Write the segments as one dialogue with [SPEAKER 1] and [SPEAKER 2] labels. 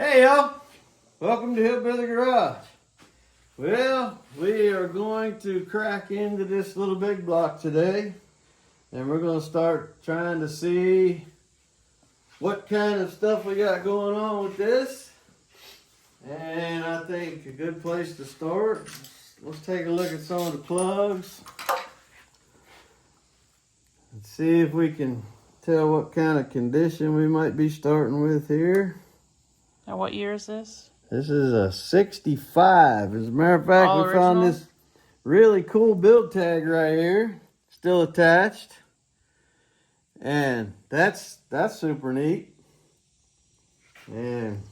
[SPEAKER 1] Hey y'all, welcome to Hillbilly Garage. Well, we are going to crack into this little big block today, and we're going to start trying to see what kind of stuff we got going on with this. And I think a good place to start, let's take a look at some of the plugs and see if we can tell what kind of condition we might be starting with here.
[SPEAKER 2] Now, what year is this?
[SPEAKER 1] This is a 65. As a matter of fact,
[SPEAKER 2] All
[SPEAKER 1] we found
[SPEAKER 2] original?
[SPEAKER 1] this really cool build tag right here, still attached. And that's super neat. And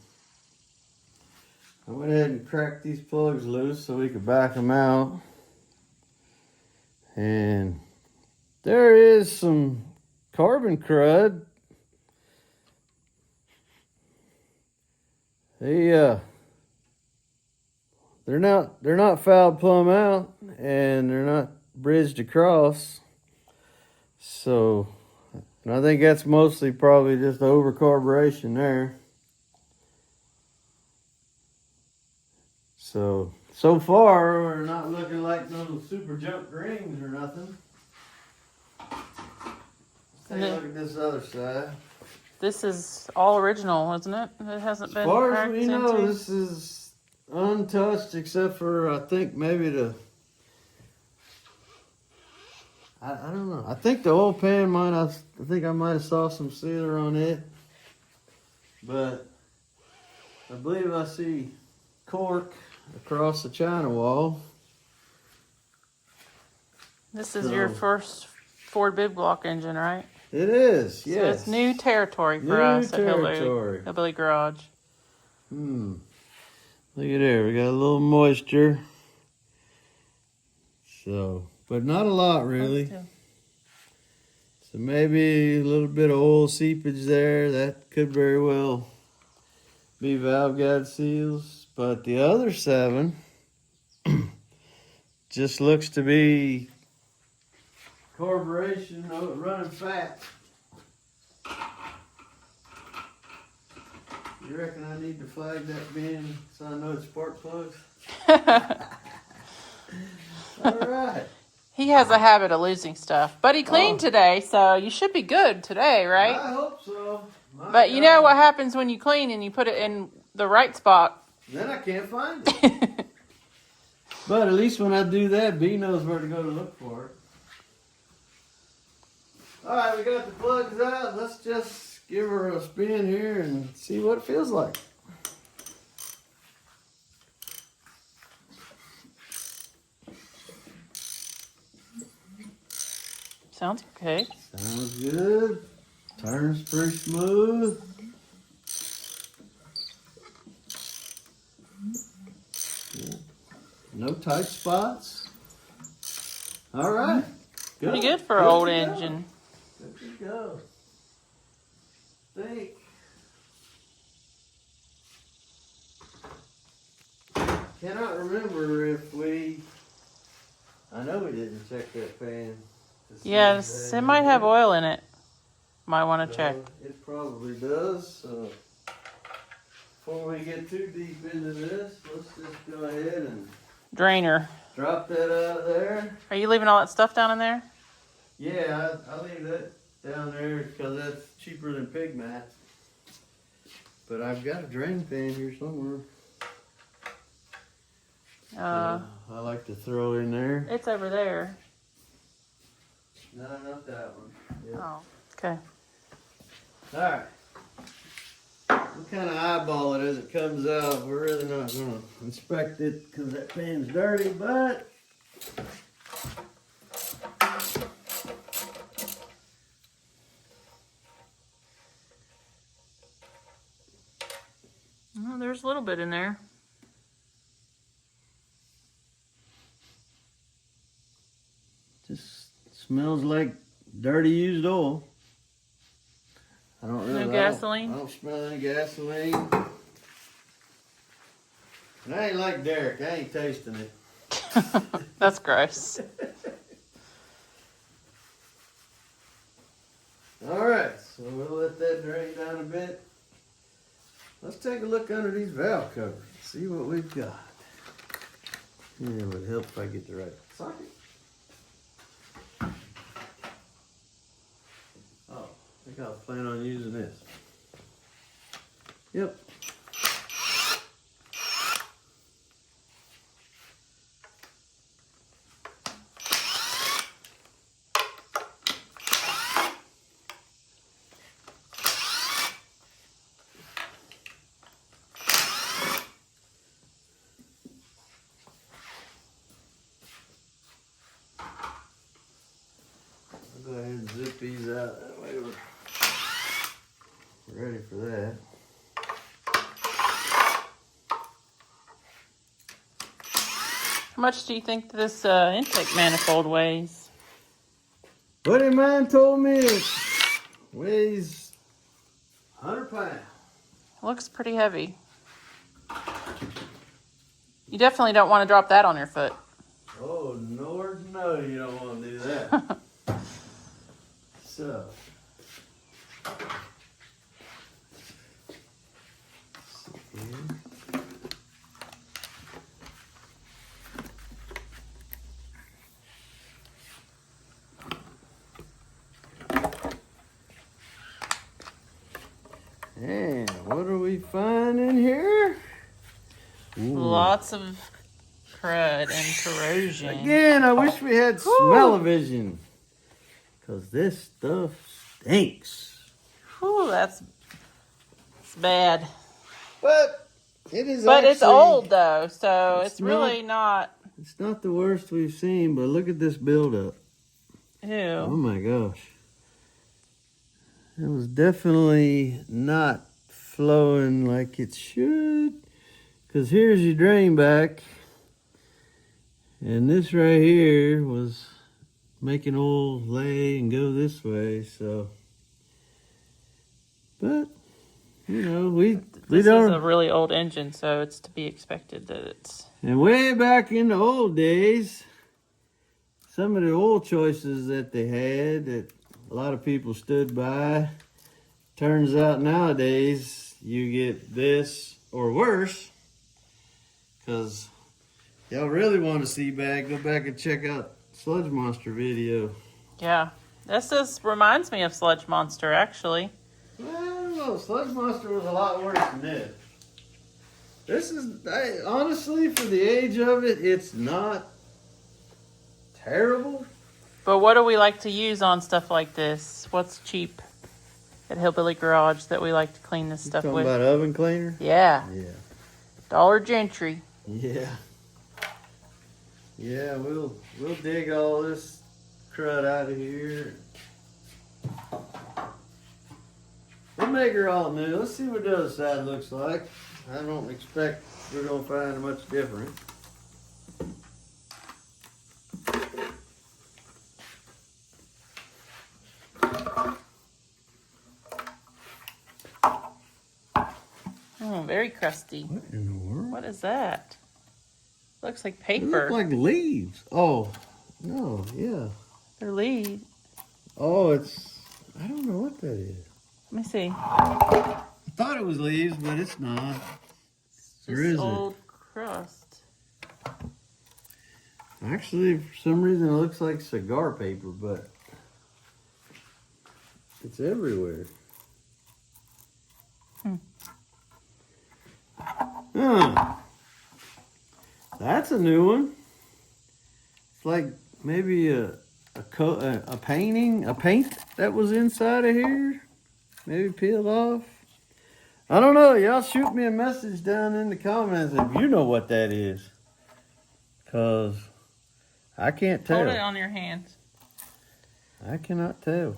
[SPEAKER 1] I went ahead and cracked these plugs loose so we could back them out. And there is some carbon crud. They're not fouled plumb out, and they're not bridged across. So, and I think that's mostly probably just over carburation there. So far we're not looking like no super junk rings or nothing. Let's take a look at this other side.
[SPEAKER 2] This is all original, isn't it? It hasn't been
[SPEAKER 1] As far
[SPEAKER 2] cracked
[SPEAKER 1] as we know,
[SPEAKER 2] into?
[SPEAKER 1] this is untouched except for I think maybe I don't know. I think the oil pan I think I might have saw some sealer on it. But I believe I see cork across the china wall.
[SPEAKER 2] This is your first Ford big block engine, right?
[SPEAKER 1] It is, yes.
[SPEAKER 2] So it's new territory for us at Hillbilly Garage.
[SPEAKER 1] Look at there. We got a little moisture. So, but not a lot really. So maybe a little bit of oil seepage there. That could very well be valve guide seals. But the other 7 just looks to be carburation running fat. You reckon I need to flag that bin so I know it's spark plugs? All right.
[SPEAKER 2] He has a habit of losing stuff, but he cleaned today, so you should be good today, right?
[SPEAKER 1] I hope so.
[SPEAKER 2] But you know what happens when you clean and you put it in the right spot?
[SPEAKER 1] Then I can't find it. But at least when I do that, B knows where to go to look for it. All right, we got the plugs out. Let's just give her a spin here and see what it feels like.
[SPEAKER 2] Sounds okay.
[SPEAKER 1] Sounds good. Turns pretty smooth. No tight spots. All right. Good.
[SPEAKER 2] Pretty good for an old engine.
[SPEAKER 1] Good to go. Cannot remember if I know we didn't check that pan.
[SPEAKER 2] Yes, it might have oil in it. Might want to check.
[SPEAKER 1] It probably does. So before we get too deep into this, let's just go ahead and
[SPEAKER 2] Drainer.
[SPEAKER 1] drop that out of there.
[SPEAKER 2] Are you leaving all that stuff down in there?
[SPEAKER 1] Yeah, I leave that down there because that's cheaper than pig mat. But I've got a drain pan here somewhere. I like to throw in there.
[SPEAKER 2] It's over there.
[SPEAKER 1] No, not that one. Yep.
[SPEAKER 2] Oh, okay.
[SPEAKER 1] All right. What kind of eyeball it is it comes out, we're really not going to inspect it because that pan's dirty, but
[SPEAKER 2] Oh, there's a little bit in there.
[SPEAKER 1] just smells like dirty used oil. I don't really.
[SPEAKER 2] No gasoline?
[SPEAKER 1] I don't smell any gasoline. And I ain't like Derek. I ain't tasting it.
[SPEAKER 2] That's gross.
[SPEAKER 1] All right, so we'll let that drain down a bit. let's take a look under these valve covers. See what we've got. Yeah, it would help if I get the right socket. Oh, I think I was planning on using this. Yep. Go ahead and zip these out. That way we're ready for that.
[SPEAKER 2] How much do you think this intake manifold weighs?
[SPEAKER 1] Buddy of mine told me it weighs 100 pounds.
[SPEAKER 2] It looks pretty heavy. You definitely don't want to drop that on your foot.
[SPEAKER 1] Oh, Lord, no, you don't want to do that. So. And what are we finding here? Ooh.
[SPEAKER 2] Lots of crud and corrosion.
[SPEAKER 1] Again, I wish we had smell-o-vision. Because this stuff stinks.
[SPEAKER 2] Whew, that's bad.
[SPEAKER 1] But it is
[SPEAKER 2] But it's
[SPEAKER 1] actually-
[SPEAKER 2] old though, so it's
[SPEAKER 1] not-
[SPEAKER 2] really not.
[SPEAKER 1] It's not the worst we've seen, but look at this buildup. Oh
[SPEAKER 2] Ew.
[SPEAKER 1] my gosh. It was definitely not flowing like it should. Because here's your drain back. And this right here was making oil lay and go this way. So, but, you know, we
[SPEAKER 2] This
[SPEAKER 1] don't.
[SPEAKER 2] is a really old engine, so it's to be expected that it's.
[SPEAKER 1] And way back in the old days, some of the oil choices that they had that a lot of people stood by, turns out nowadays you get this or worse. Because y'all really want to see bad, go back and check out Sludge Monster video.
[SPEAKER 2] Yeah. This just reminds me of Sludge Monster, actually.
[SPEAKER 1] Well, I don't know. Sludge Monster was a lot worse than this. This is, honestly, for the age of it, it's not terrible.
[SPEAKER 2] But what do we like to use on stuff like this? What's cheap at Hillbilly Garage that we like to clean this stuff
[SPEAKER 1] Talking
[SPEAKER 2] with?
[SPEAKER 1] about oven cleaner?
[SPEAKER 2] Yeah.
[SPEAKER 1] Yeah.
[SPEAKER 2] Dollar Gentry.
[SPEAKER 1] Yeah. Yeah, we'll dig all this crud out of here. We'll make her all new. Let's see what the other side looks like. I don't expect we're gonna find much different.
[SPEAKER 2] Oh, very crusty.
[SPEAKER 1] What in the world?
[SPEAKER 2] What is that? Looks like
[SPEAKER 1] They
[SPEAKER 2] paper.
[SPEAKER 1] look like leaves. Oh, no, yeah.
[SPEAKER 2] They're leaves.
[SPEAKER 1] Oh, it's, I don't know what that is.
[SPEAKER 2] Let me see.
[SPEAKER 1] I thought it was leaves, but it's not.
[SPEAKER 2] It's
[SPEAKER 1] Or
[SPEAKER 2] just
[SPEAKER 1] is it?
[SPEAKER 2] old crust.
[SPEAKER 1] Actually, for some reason, it looks like cigar paper, but it's everywhere. Huh. That's a new one. It's like maybe a painting, a paint that was inside of here. Maybe peeled off. I don't know. Y'all shoot me a message down in the comments if you know what that is. Because I can't tell.
[SPEAKER 2] Hold it on your hands.
[SPEAKER 1] I cannot tell.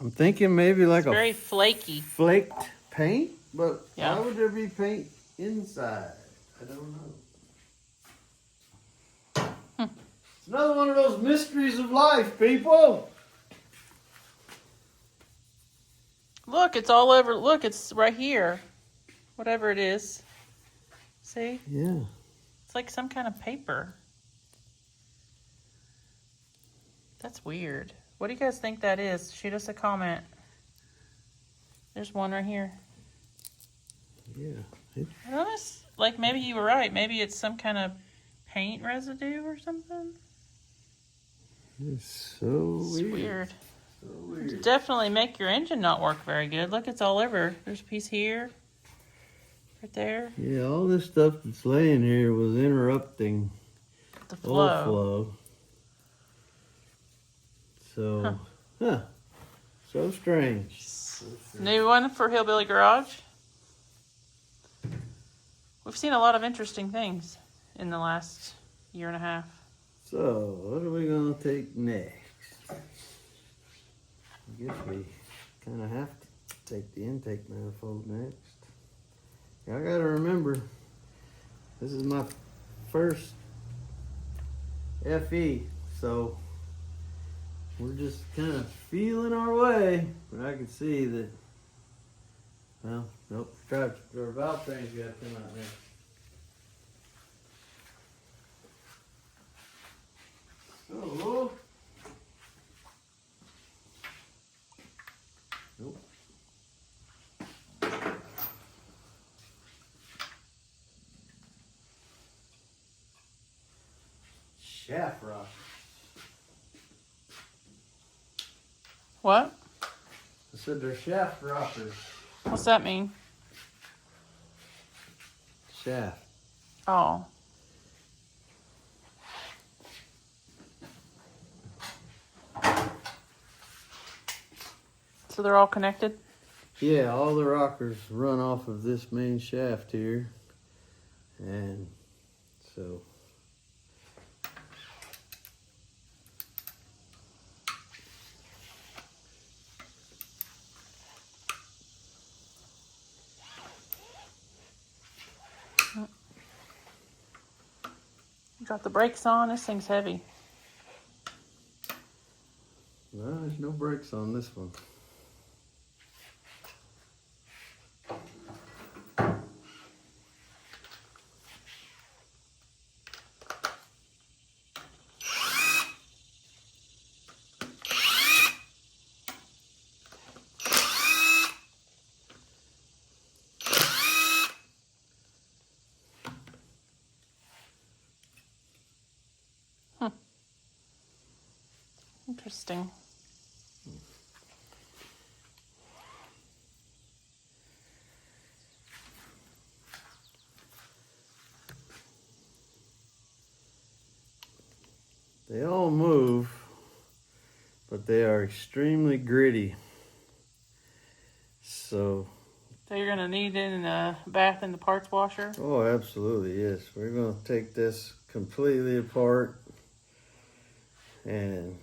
[SPEAKER 1] I'm thinking maybe like
[SPEAKER 2] It's
[SPEAKER 1] a
[SPEAKER 2] very flaky.
[SPEAKER 1] flaked paint, but
[SPEAKER 2] Yeah.
[SPEAKER 1] why would there be paint inside? I don't know. It's another one of those mysteries of life, people.
[SPEAKER 2] Look, it's all over. Look, it's right here. Whatever it is. See?
[SPEAKER 1] Yeah.
[SPEAKER 2] It's like some kind of paper. That's weird. What do you guys think that is? Shoot us a comment. There's one right here.
[SPEAKER 1] Yeah.
[SPEAKER 2] I noticed, like, maybe you were right. Maybe it's some kind of paint residue or something.
[SPEAKER 1] It's so
[SPEAKER 2] It's
[SPEAKER 1] weird.
[SPEAKER 2] weird.
[SPEAKER 1] So
[SPEAKER 2] It'd
[SPEAKER 1] weird.
[SPEAKER 2] definitely make your engine not work very good. Look, it's all over. There's a piece here. Right there.
[SPEAKER 1] Yeah, all this stuff that's laying here was interrupting
[SPEAKER 2] The
[SPEAKER 1] oil
[SPEAKER 2] flow.
[SPEAKER 1] flow. So, so strange.
[SPEAKER 2] New one for Hillbilly Garage. We've seen a lot of interesting things in the last year and a half.
[SPEAKER 1] So, what are we going to take next? I guess we kind of have to take the intake manifold next. I got to remember, this is my first FE, so we're just kind of feeling our way. But I can see that, well, nope, our valve train's got to come out next. So, nope. Shaft rock.
[SPEAKER 2] What?
[SPEAKER 1] I said they're shaft rockers.
[SPEAKER 2] What's that mean?
[SPEAKER 1] Shaft.
[SPEAKER 2] Oh. So they're all connected?
[SPEAKER 1] Yeah, all the rockers run off of this main shaft here. And so
[SPEAKER 2] Got the brakes on. This thing's heavy.
[SPEAKER 1] no, there's no brakes on this one.
[SPEAKER 2] Interesting.
[SPEAKER 1] They all move, but they are extremely gritty. So,
[SPEAKER 2] So you're gonna need it in a bath in the parts washer?
[SPEAKER 1] oh, absolutely, yes. We're going to take this completely apart and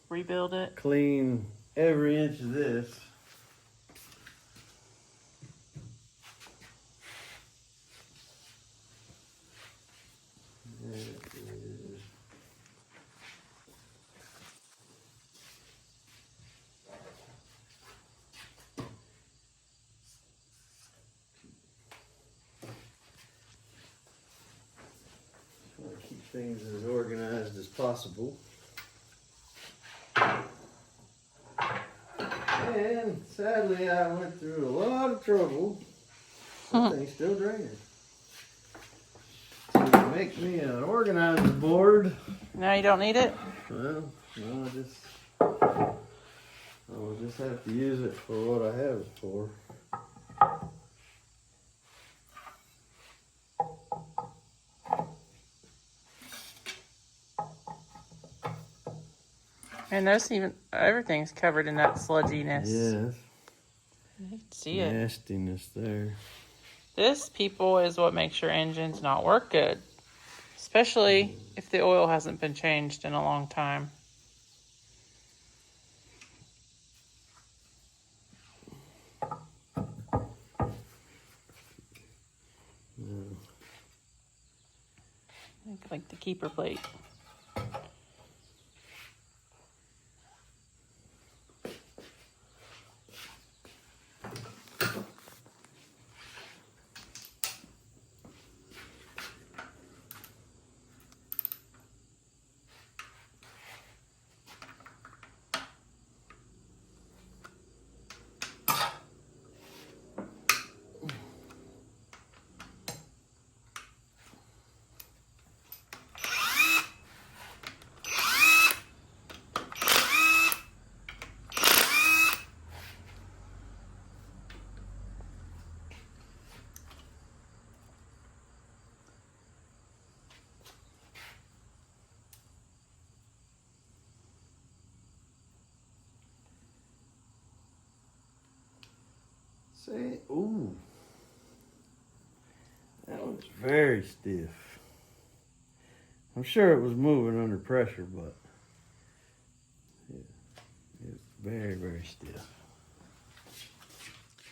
[SPEAKER 2] Rebuild it?
[SPEAKER 1] clean every inch of this. Try to keep things as organized as possible. And sadly, I went through a lot of trouble. That thing's still draining. To make me an organizer board.
[SPEAKER 2] Now you don't need it?
[SPEAKER 1] Well, no, I'll just have to use it for what I have it for.
[SPEAKER 2] And there's everything's covered in that sludginess.
[SPEAKER 1] Yes.
[SPEAKER 2] You can see it.
[SPEAKER 1] Nastiness there.
[SPEAKER 2] This, people, is what makes your engines not work good. Especially if the oil hasn't been changed in a long time. Like the keeper plate.
[SPEAKER 1] See, ooh, that one's very stiff. I'm sure it was moving under pressure, but it's very, very stiff.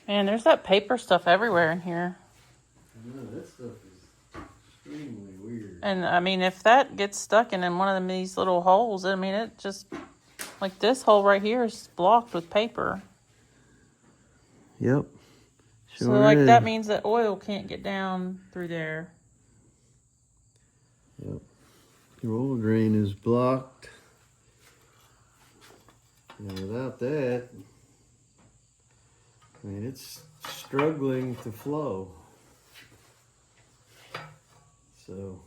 [SPEAKER 2] Man, there's that paper stuff everywhere in here.
[SPEAKER 1] No, that stuff is extremely weird.
[SPEAKER 2] And I mean, if that gets stuck in one of these little holes, I mean, it just, like this hole right here is blocked with paper.
[SPEAKER 1] Yep.
[SPEAKER 2] So like that means that oil can't get down through there.
[SPEAKER 1] Yep. Your oil drain is blocked. And without that, I mean, it's struggling to flow. So,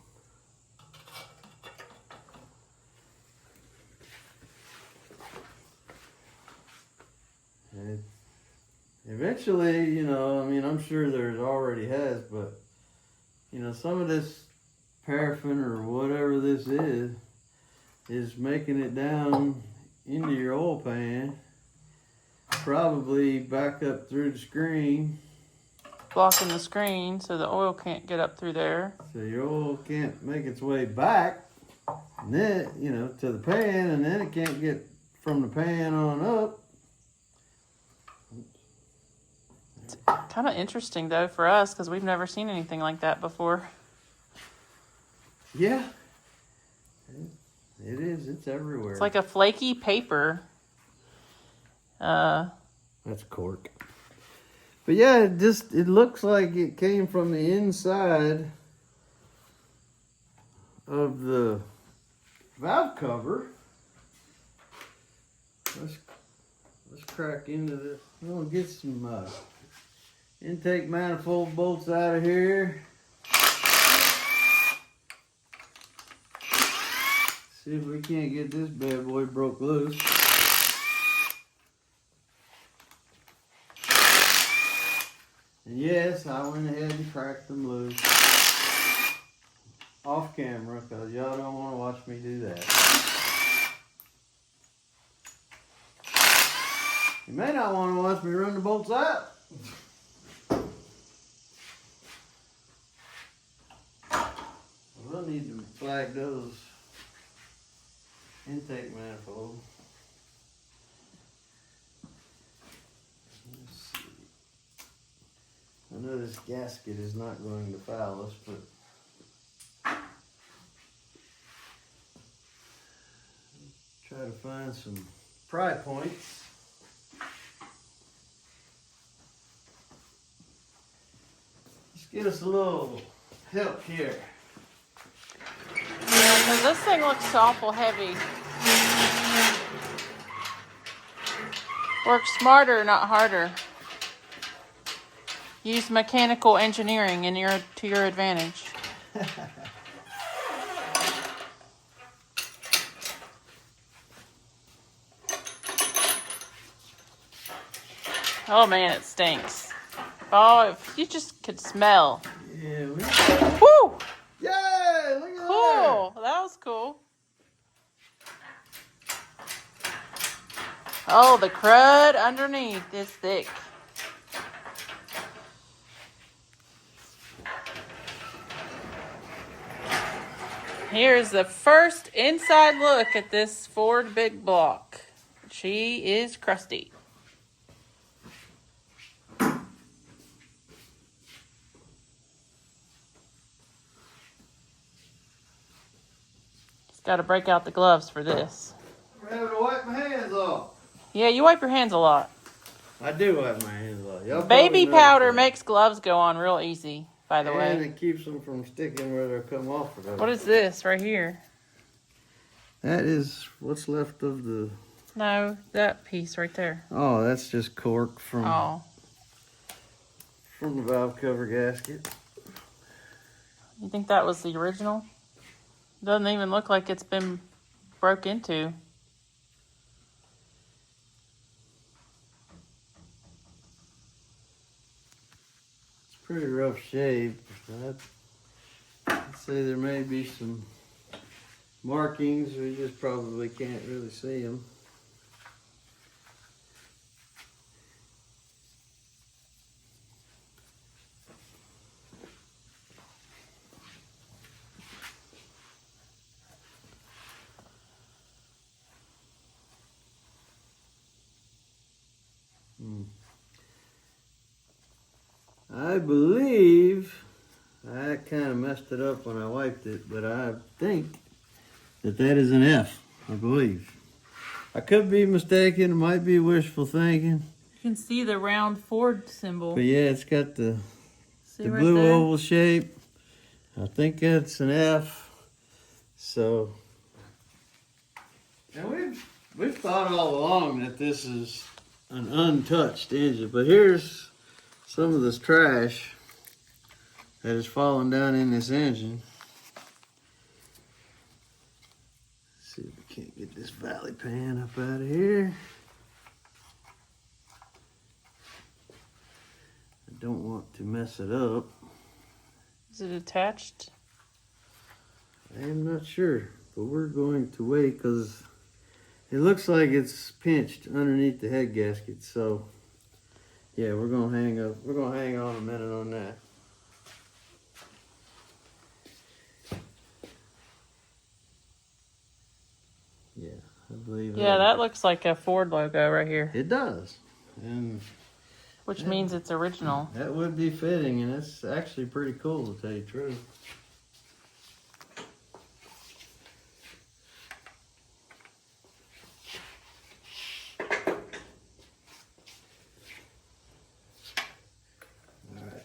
[SPEAKER 1] and eventually, you know, I mean, I'm sure there already has, but, you know, some of this paraffin or whatever this is making it down into your oil pan, probably back up through the screen.
[SPEAKER 2] Blocking the screen so the oil can't get up through there.
[SPEAKER 1] So your oil can't make its way back, and then, you know, to the pan, and then it can't get from the pan on up.
[SPEAKER 2] It's kind of interesting though for us because we've never seen anything like that before.
[SPEAKER 1] Yeah, it is. It's everywhere.
[SPEAKER 2] It's like a flaky paper.
[SPEAKER 1] That's cork. But yeah, it looks like it came from the inside of the valve cover. Let's crack into this. I'm gonna get some intake manifold bolts out of here. See if we can't get this bad boy broke loose. And yes, I went ahead and cracked them loose. Off camera, because y'all don't want to watch me do that. You may not want to watch me run the bolts out. We'll need to flag those intake manifolds. Let's see. I know this gasket is not going to foul us, but try to find some pry points. Let's get us a little help here.
[SPEAKER 2] Yeah, because this thing looks awful heavy. Work smarter, not harder. Use mechanical engineering to your advantage. Oh man, it stinks. Oh, if you just could smell.
[SPEAKER 1] Yeah,
[SPEAKER 2] Woo!
[SPEAKER 1] Yay! Look at
[SPEAKER 2] Cool. That was cool. Oh, the crud underneath is thick. Here's the first inside look at this Ford big block. She is crusty. Got to break out the gloves for this.
[SPEAKER 1] I'm having to wipe my hands off.
[SPEAKER 2] Yeah, you wipe your hands a lot.
[SPEAKER 1] I do wipe my hands off. Y'all
[SPEAKER 2] Baby
[SPEAKER 1] probably
[SPEAKER 2] powder
[SPEAKER 1] noticed that.
[SPEAKER 2] makes gloves go on real easy, by the
[SPEAKER 1] And
[SPEAKER 2] way.
[SPEAKER 1] it keeps them from sticking where they'll come off.
[SPEAKER 2] What is this right here?
[SPEAKER 1] That is what's left of the...
[SPEAKER 2] No, that piece right there.
[SPEAKER 1] Oh, that's just cork from
[SPEAKER 2] Oh,
[SPEAKER 1] the valve cover gasket.
[SPEAKER 2] you think that was the original? Doesn't even look like it's been broke into.
[SPEAKER 1] It's pretty rough shape. I'd say there may be some markings. We just probably can't really see them. I believe I kind of messed it up when I wiped it, but I think that is an F, I believe. I could be mistaken. It might be wishful thinking.
[SPEAKER 2] You can see the round Ford symbol.
[SPEAKER 1] But yeah, it's got the
[SPEAKER 2] See right
[SPEAKER 1] blue
[SPEAKER 2] there?
[SPEAKER 1] oval shape. I think that's an F. So, and we've thought all along that this is an untouched engine. But here's some of this trash that is falling down in this engine. See if we can't get this valley pan up out of here. I don't want to mess it up.
[SPEAKER 2] Is it attached?
[SPEAKER 1] I am not sure, but we're going to wait because it looks like it's pinched underneath the head gasket. So, yeah, we're gonna hang up. We're gonna hang on a minute on that. Yeah, I believe.
[SPEAKER 2] Yeah, that looks like a Ford logo right here,
[SPEAKER 1] It does, and
[SPEAKER 2] which means it's original.
[SPEAKER 1] that would be fitting, and it's actually pretty cool to tell you the truth. All right,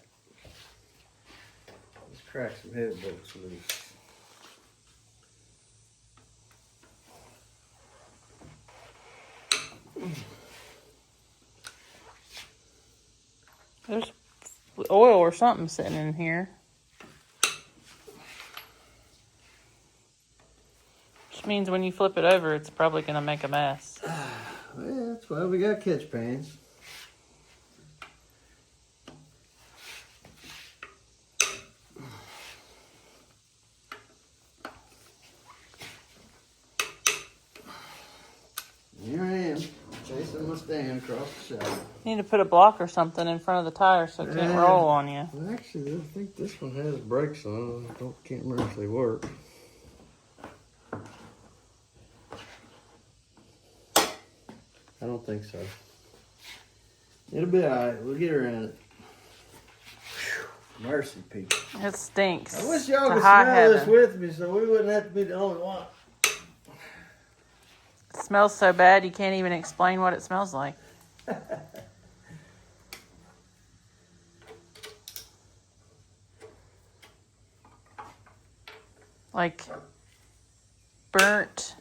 [SPEAKER 1] let's crack some head bolts loose.
[SPEAKER 2] There's oil or something sitting in here. Which means when you flip it over, it's probably going to make a mess.
[SPEAKER 1] Well, that's why we got catch pans. Here I am, chasing my stand across the shop.
[SPEAKER 2] You need to put a block or something in front of the tire so it can't roll on you.
[SPEAKER 1] Well, actually, I think this one has brakes on it. Can't remember if they work. I don't think so. It'll be alright. We'll get around it. Whew, mercy, people.
[SPEAKER 2] It stinks.
[SPEAKER 1] I wish y'all
[SPEAKER 2] to
[SPEAKER 1] could
[SPEAKER 2] high
[SPEAKER 1] smell this
[SPEAKER 2] heaven.
[SPEAKER 1] with me so we wouldn't have to be the only one.
[SPEAKER 2] It smells so bad you can't even explain what it smells like. Like burnt,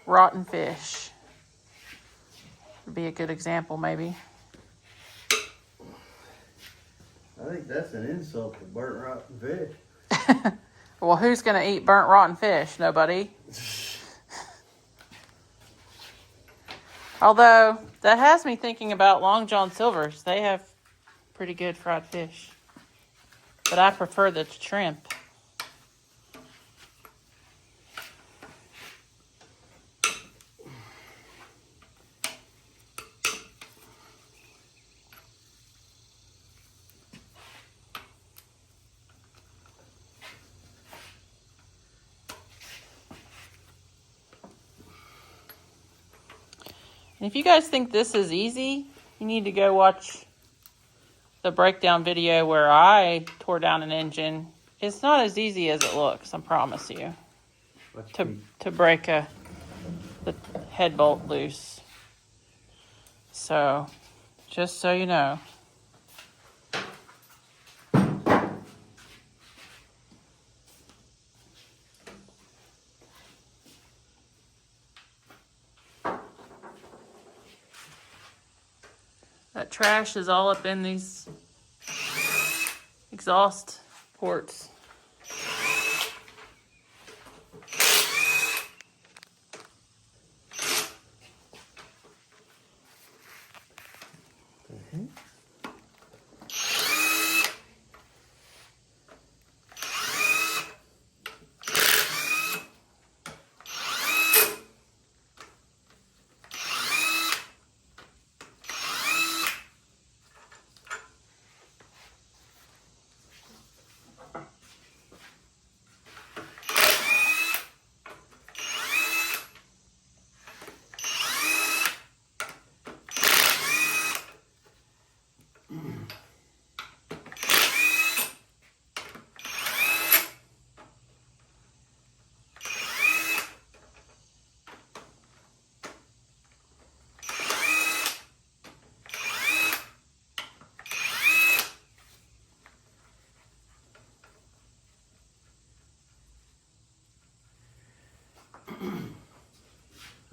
[SPEAKER 2] rotten fish. Would be a good example, maybe.
[SPEAKER 1] I think that's an insult to burnt rotten fish.
[SPEAKER 2] Well, who's going to eat burnt, rotten fish? Nobody. Although, that has me thinking about Long John Silver's. They have pretty good fried fish. But I prefer the shrimp. And if you guys think this is easy, you need to go watch the breakdown video where I tore down an engine. It's not as easy as it looks, I promise you, to break the head bolt loose. So, just so you know. That trash is all up in these exhaust ports.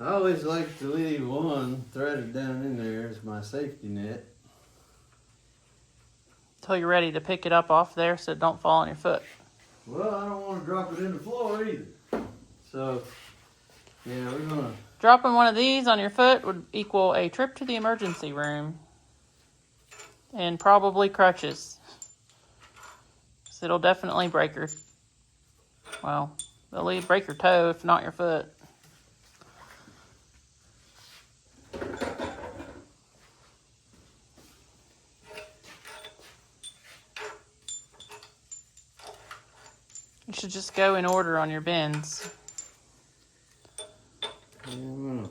[SPEAKER 1] I always like to leave one threaded down in there as my safety net.
[SPEAKER 2] Until you're ready to pick it up off there so it don't fall on your foot.
[SPEAKER 1] Well, I don't want to drop it in the floor either. So, yeah, we're gonna.
[SPEAKER 2] Dropping one of these on your foot would equal a trip to the emergency room. And probably crutches. So it'll definitely break your, well, it'll break your toe if not your foot. You should just go in order on your bends.
[SPEAKER 1] Yeah, I'm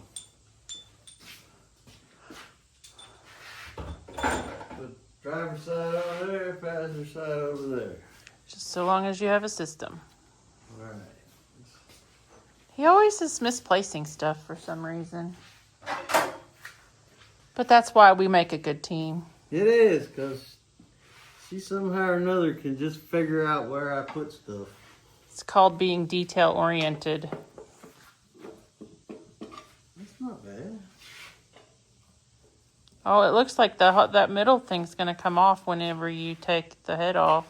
[SPEAKER 1] gonna put driver's side over there, passenger side over there.
[SPEAKER 2] Just so long as you have a system.
[SPEAKER 1] All right.
[SPEAKER 2] He always is misplacing stuff for some reason. But that's why we make a good team.
[SPEAKER 1] It is, because she somehow or another can just figure out where I put stuff.
[SPEAKER 2] It's called being detail oriented.
[SPEAKER 1] That's not bad.
[SPEAKER 2] Oh, it looks like that middle thing's going to come off whenever you take the head off.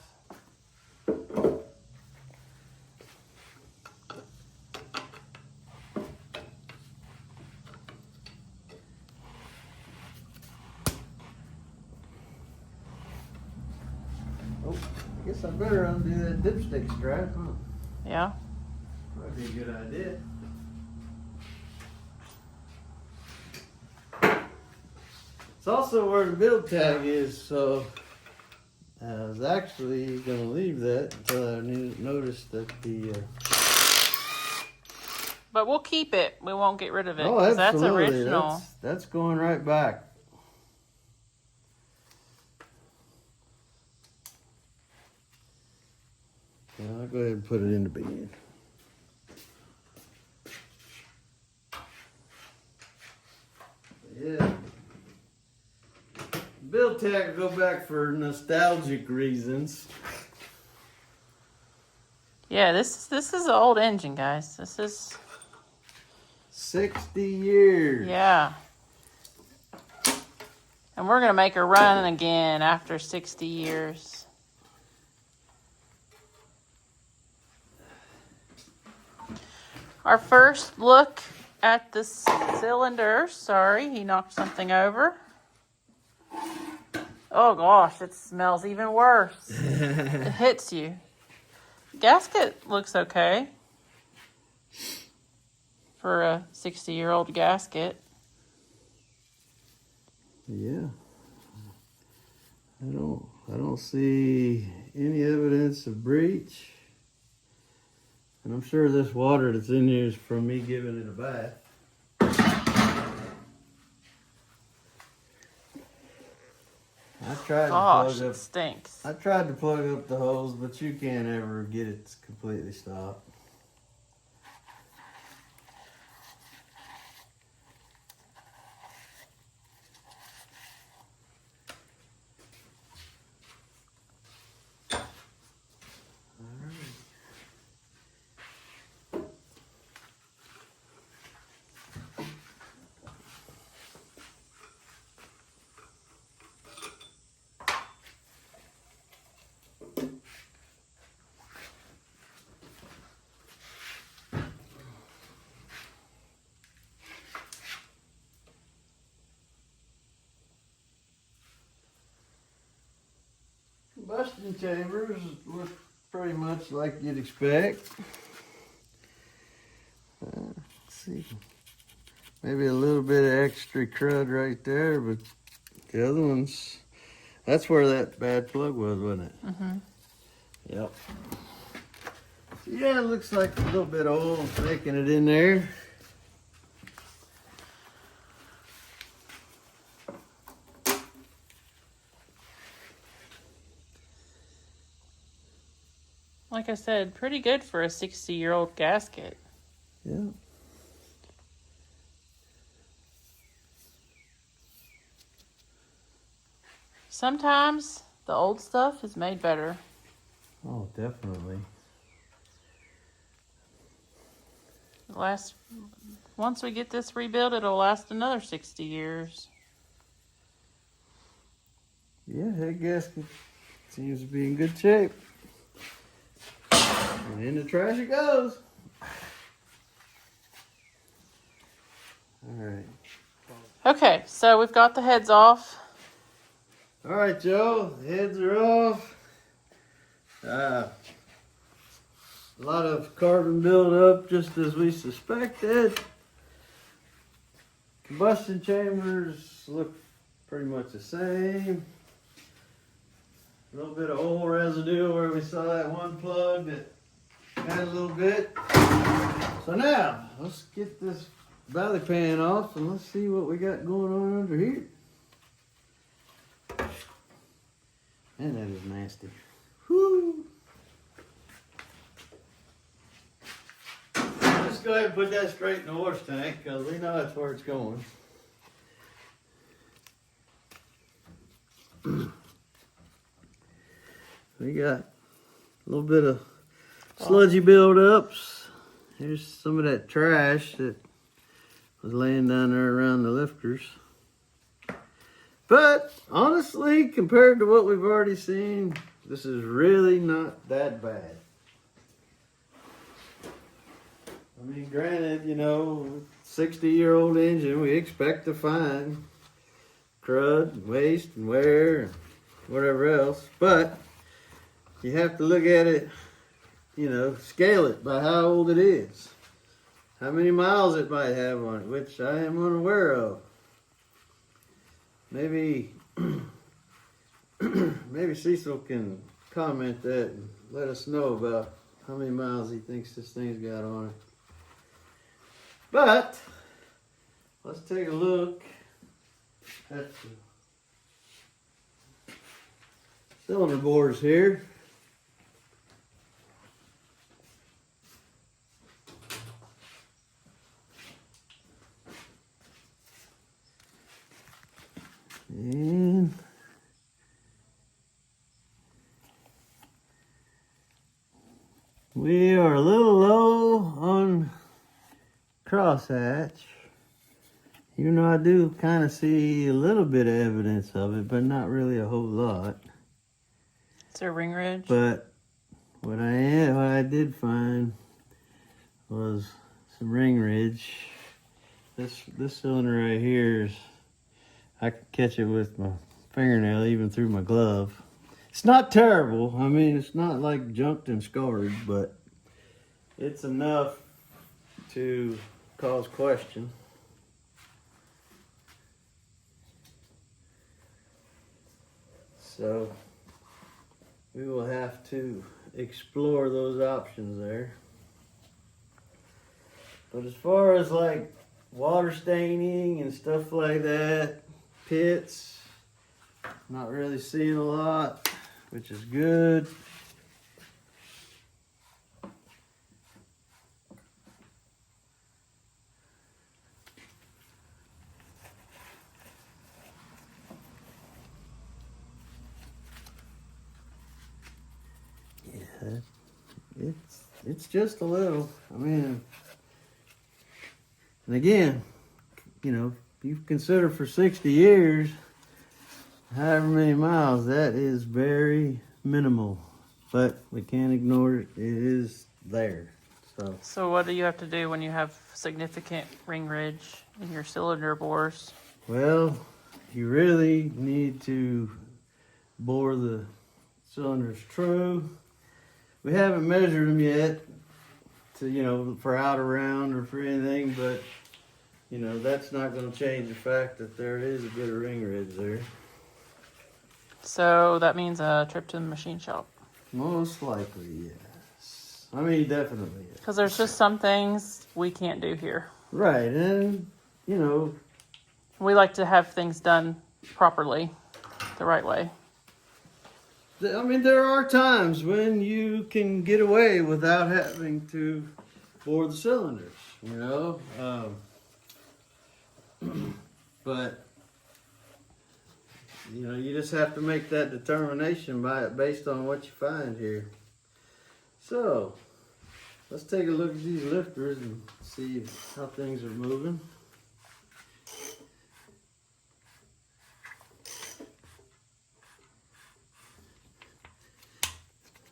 [SPEAKER 1] Oh, I guess I better undo that dipstick strap, huh?
[SPEAKER 2] Yeah.
[SPEAKER 1] That'd be a good idea. It's also where the build tag is, so I was actually going to leave that until I noticed that the...
[SPEAKER 2] But we'll keep it. We won't get rid of it.
[SPEAKER 1] Oh,
[SPEAKER 2] 'Cause
[SPEAKER 1] absolutely.
[SPEAKER 2] That's original.
[SPEAKER 1] That's going right back. Yeah, I'll go ahead and put it in the bin. Yeah. Build tag go back for nostalgic reasons.
[SPEAKER 2] Yeah, this is an old engine, guys. This is
[SPEAKER 1] 60 years.
[SPEAKER 2] yeah. And we're gonna make her run again after 60 years. Our first look at the cylinder. Sorry, he knocked something over. Oh gosh, it smells even worse. It hits you. Gasket looks okay for a 60-year-old gasket.
[SPEAKER 1] Yeah. I don't see any evidence of breach. And I'm sure this water that's in here is from me giving it a bath. I tried
[SPEAKER 2] Gosh,
[SPEAKER 1] to plug
[SPEAKER 2] it
[SPEAKER 1] up.
[SPEAKER 2] stinks.
[SPEAKER 1] I tried to plug up the hose, but you can't ever get it completely stopped. Combustion chambers look pretty much like you'd expect. Let's see, maybe a little bit of extra crud right there, but the other ones, that's where that bad plug was, wasn't it?
[SPEAKER 2] Mm-hmm.
[SPEAKER 1] Yep. So yeah, it looks like a little bit of oil making it in there.
[SPEAKER 2] Like I said, pretty good for a 60-year-old gasket.
[SPEAKER 1] Yeah.
[SPEAKER 2] Sometimes the old stuff is made better.
[SPEAKER 1] Oh, definitely.
[SPEAKER 2] The last once we get this rebuilt, it'll last another 60 years.
[SPEAKER 1] Yeah, head gasket seems to be in good shape. And in the trash it goes. All right.
[SPEAKER 2] Okay, so we've got the heads off.
[SPEAKER 1] All right, Joe. The heads are off. A lot of carbon buildup, just as we suspected. Combustion chambers look pretty much the same. A little bit of oil residue where we saw that one plug that had a little bit. So now, let's get this valley pan off and let's see what we got going on under here. Man, that is nasty. Whoo! Let's go ahead and put that straight in the wash tank because we know that's where it's going. We got a little bit of sludgy buildups. Here's some of that trash that was laying down there around the lifters. But honestly, compared to what we've already seen, this is really not that bad. I mean, granted, 60-year-old engine, we expect to find crud, and waste, and wear, and whatever else. But you have to look at it, scale it by how old it is. How many miles it might have on it, which I am unaware of. Maybe Cecil can comment that and let us know about how many miles he thinks this thing's got on it. But let's take a look at the cylinder bores here. And we are a little low on crosshatch, even though I do kind of see a little bit of evidence of it, but not really a whole lot.
[SPEAKER 2] Is there a ring ridge?
[SPEAKER 1] But what I did find was some ring ridge. This cylinder right here is, I can catch it with my fingernail, even through my glove. It's not terrible. I mean, it's not like junked and scarred, but it's enough to cause question. So we will have to explore those options there. But as far as like water staining and stuff like that, pits, not really seeing a lot, which is good. Yeah, it's just a little. I mean, and again, you consider for 60 years, however many miles, that is very minimal. But we can't ignore it. It is there.
[SPEAKER 2] So what do you have to do when you have significant ring ridge in your cylinder bores?
[SPEAKER 1] Well, you really need to bore the cylinders true. We haven't measured them yet to, for out around or for anything, but that's not going to change the fact that there is a bit of ring ridge there.
[SPEAKER 2] So that means a trip to the machine shop.
[SPEAKER 1] Most likely, yes. I mean, definitely. Yes.
[SPEAKER 2] Because there's just some things we can't do here.
[SPEAKER 1] Right, and
[SPEAKER 2] we like to have things done properly, the right way.
[SPEAKER 1] I mean, there are times when you can get away without having to bore the cylinders, but you just have to make that determination based on what you find here. So Let's take a look at these lifters and see how things are moving.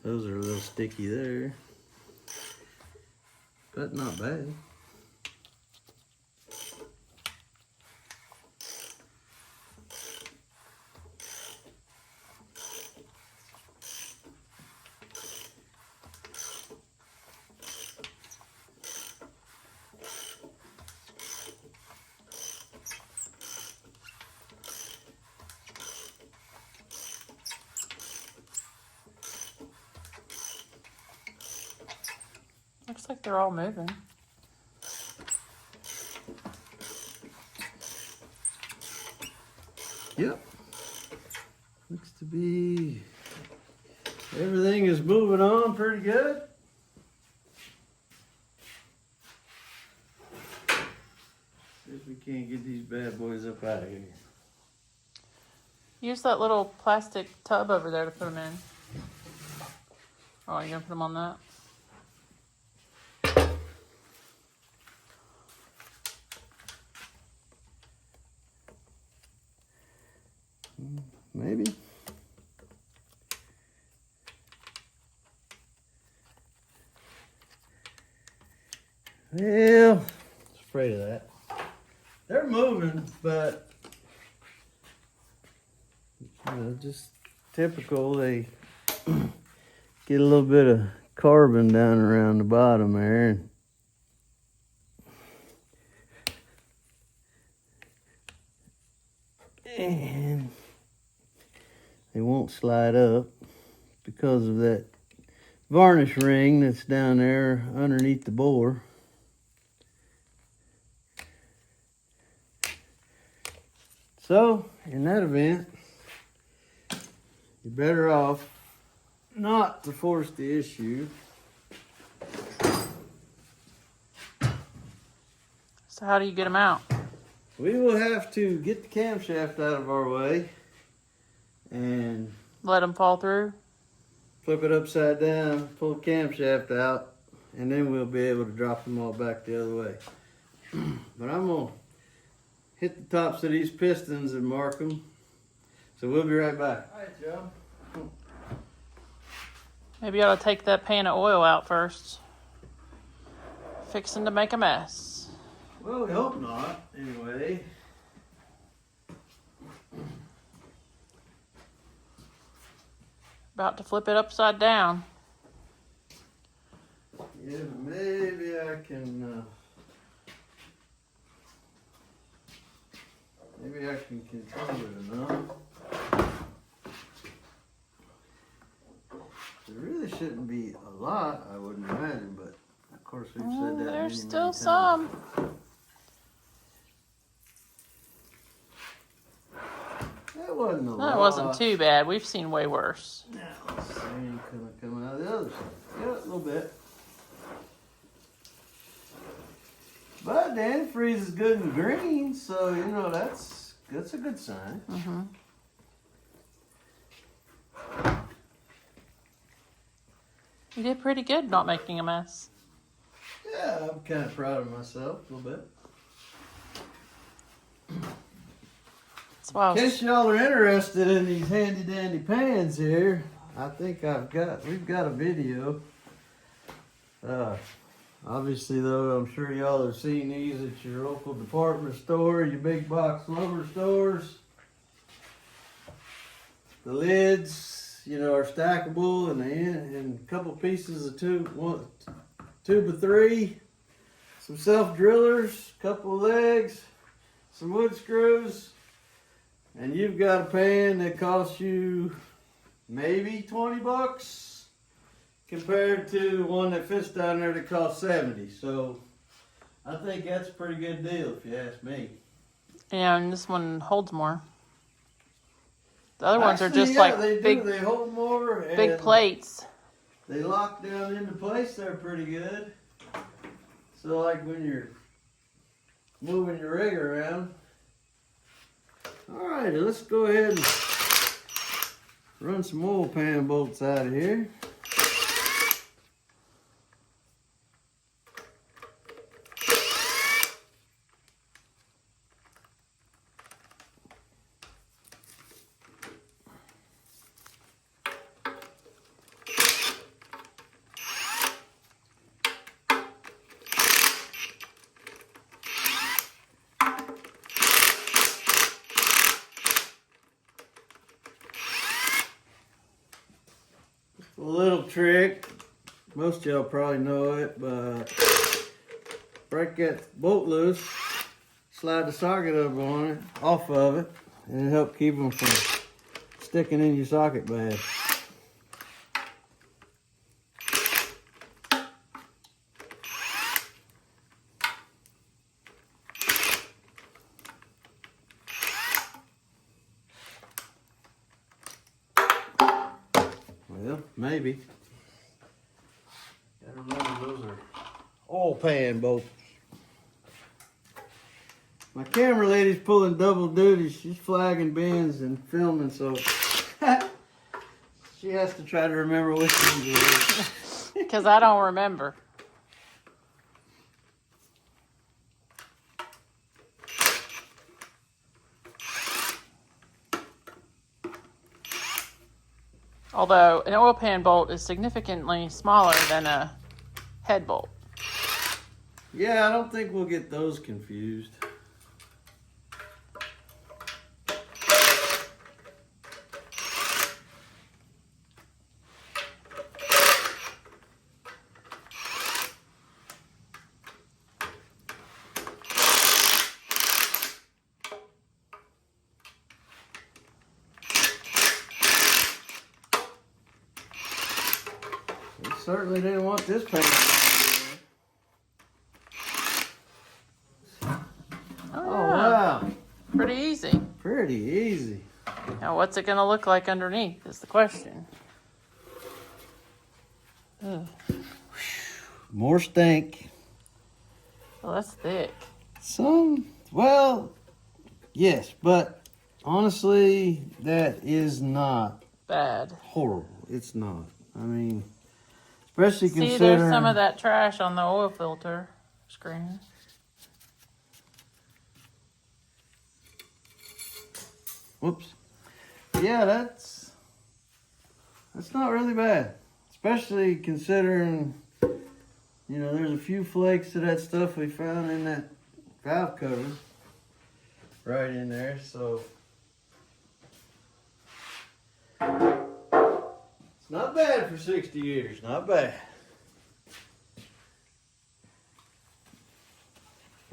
[SPEAKER 1] Those are a little sticky there, but not bad.
[SPEAKER 2] Looks like they're all moving.
[SPEAKER 1] Yep. Looks to be everything is moving on pretty good. See if we can't get these bad boys up out of here.
[SPEAKER 2] Use that little plastic tub over there to put them in. Oh, you gonna put them on that?
[SPEAKER 1] Maybe. Well, afraid of that. They're moving, but just typical. They get a little bit of carbon down around the bottom there. And they won't slide up because of that varnish ring that's down there underneath the bore. So, in that event, you're better off not to force the issue.
[SPEAKER 2] So how do you get them out?
[SPEAKER 1] We will have to get the camshaft out of our way and
[SPEAKER 2] Let them fall through?
[SPEAKER 1] flip it upside down, pull the camshaft out, and then we'll be able to drop them all back the other way. But I'm going to hit the tops of these pistons and mark them. So we'll be right back. All right, Joe.
[SPEAKER 2] Maybe you ought to take that pan of oil out first. Fixing to make a mess.
[SPEAKER 1] Well, we hope not, anyway.
[SPEAKER 2] About to flip it upside down.
[SPEAKER 1] Yeah, maybe I can, control it enough. There really shouldn't be a lot, I wouldn't imagine, but of course we've said that
[SPEAKER 2] There's
[SPEAKER 1] many
[SPEAKER 2] still
[SPEAKER 1] times.
[SPEAKER 2] some.
[SPEAKER 1] That wasn't a lot.
[SPEAKER 2] That wasn't too bad. We've seen way worse.
[SPEAKER 1] Now, let's see, coming out of the other side. Yeah, a little bit. But the antifreeze is good and green, so you know that's a good sign.
[SPEAKER 2] Mm-hmm. You did pretty good not making a mess.
[SPEAKER 1] Yeah, I'm kind of proud of myself a little bit.
[SPEAKER 2] That's why I
[SPEAKER 1] In
[SPEAKER 2] was,
[SPEAKER 1] case y'all are interested in these handy dandy pans here, I think we've got a video. Obviously though, I'm sure y'all have seen these at your local department store, your big box lumber stores. The lids, are stackable and a couple pieces of tube of 3, some self drillers, couple of legs, some wood screws. And you've got a pan that costs you maybe 20 bucks compared to one that fits down there that costs 70. So I think that's a pretty good deal if you ask me.
[SPEAKER 2] and this one holds more. The other ones are
[SPEAKER 1] Actually,
[SPEAKER 2] just
[SPEAKER 1] yeah,
[SPEAKER 2] like
[SPEAKER 1] they
[SPEAKER 2] big,
[SPEAKER 1] do. They hold more.
[SPEAKER 2] big
[SPEAKER 1] and
[SPEAKER 2] plates.
[SPEAKER 1] They lock down into place there pretty good. So like when you're moving your rig around. All right, let's go ahead and run some oil pan bolts out of here. A little trick. Most of y'all probably know it, but break that bolt loose, slide the socket up on it, off of it, and it'll help keep them from sticking in your socket bad. Well, maybe. Gotta remember those are oil pan bolts. My camera lady's pulling double duty. She's flagging bins and filming, so she has to try to remember which ones it is.
[SPEAKER 2] Because I don't remember. Although an oil pan bolt is significantly smaller than a head bolt.
[SPEAKER 1] Yeah, I don't think we'll get those confused. We certainly didn't want this pan. Oh, wow.
[SPEAKER 2] Pretty easy.
[SPEAKER 1] Pretty easy.
[SPEAKER 2] Now, what's it going to look like underneath is the question. Ugh.
[SPEAKER 1] More stink.
[SPEAKER 2] Well, that's thick.
[SPEAKER 1] Well, yes, but honestly, that is not
[SPEAKER 2] Bad.
[SPEAKER 1] horrible. It's not. I mean, especially
[SPEAKER 2] See,
[SPEAKER 1] considering...
[SPEAKER 2] there's some of that trash on the oil filter screen.
[SPEAKER 1] Whoops. Yeah, that's not really bad. Especially considering, you know, there's a few flakes of that stuff we found in that valve cover right in there, so it's not bad for 60 years, not bad.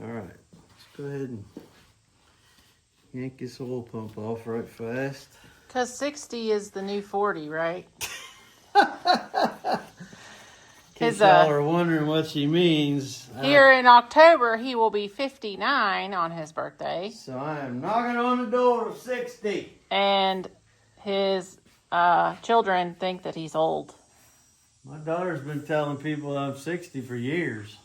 [SPEAKER 1] All right, let's go ahead and yank this oil pump off right fast.
[SPEAKER 2] Because 60 is the new 40, right?
[SPEAKER 1] In case y'all are wondering what she means.
[SPEAKER 2] Here in October, he will be 59 on his birthday.
[SPEAKER 1] So I am knocking on the door of 60.
[SPEAKER 2] And his children think that he's old.
[SPEAKER 1] My daughter's been telling people I'm 60 for years.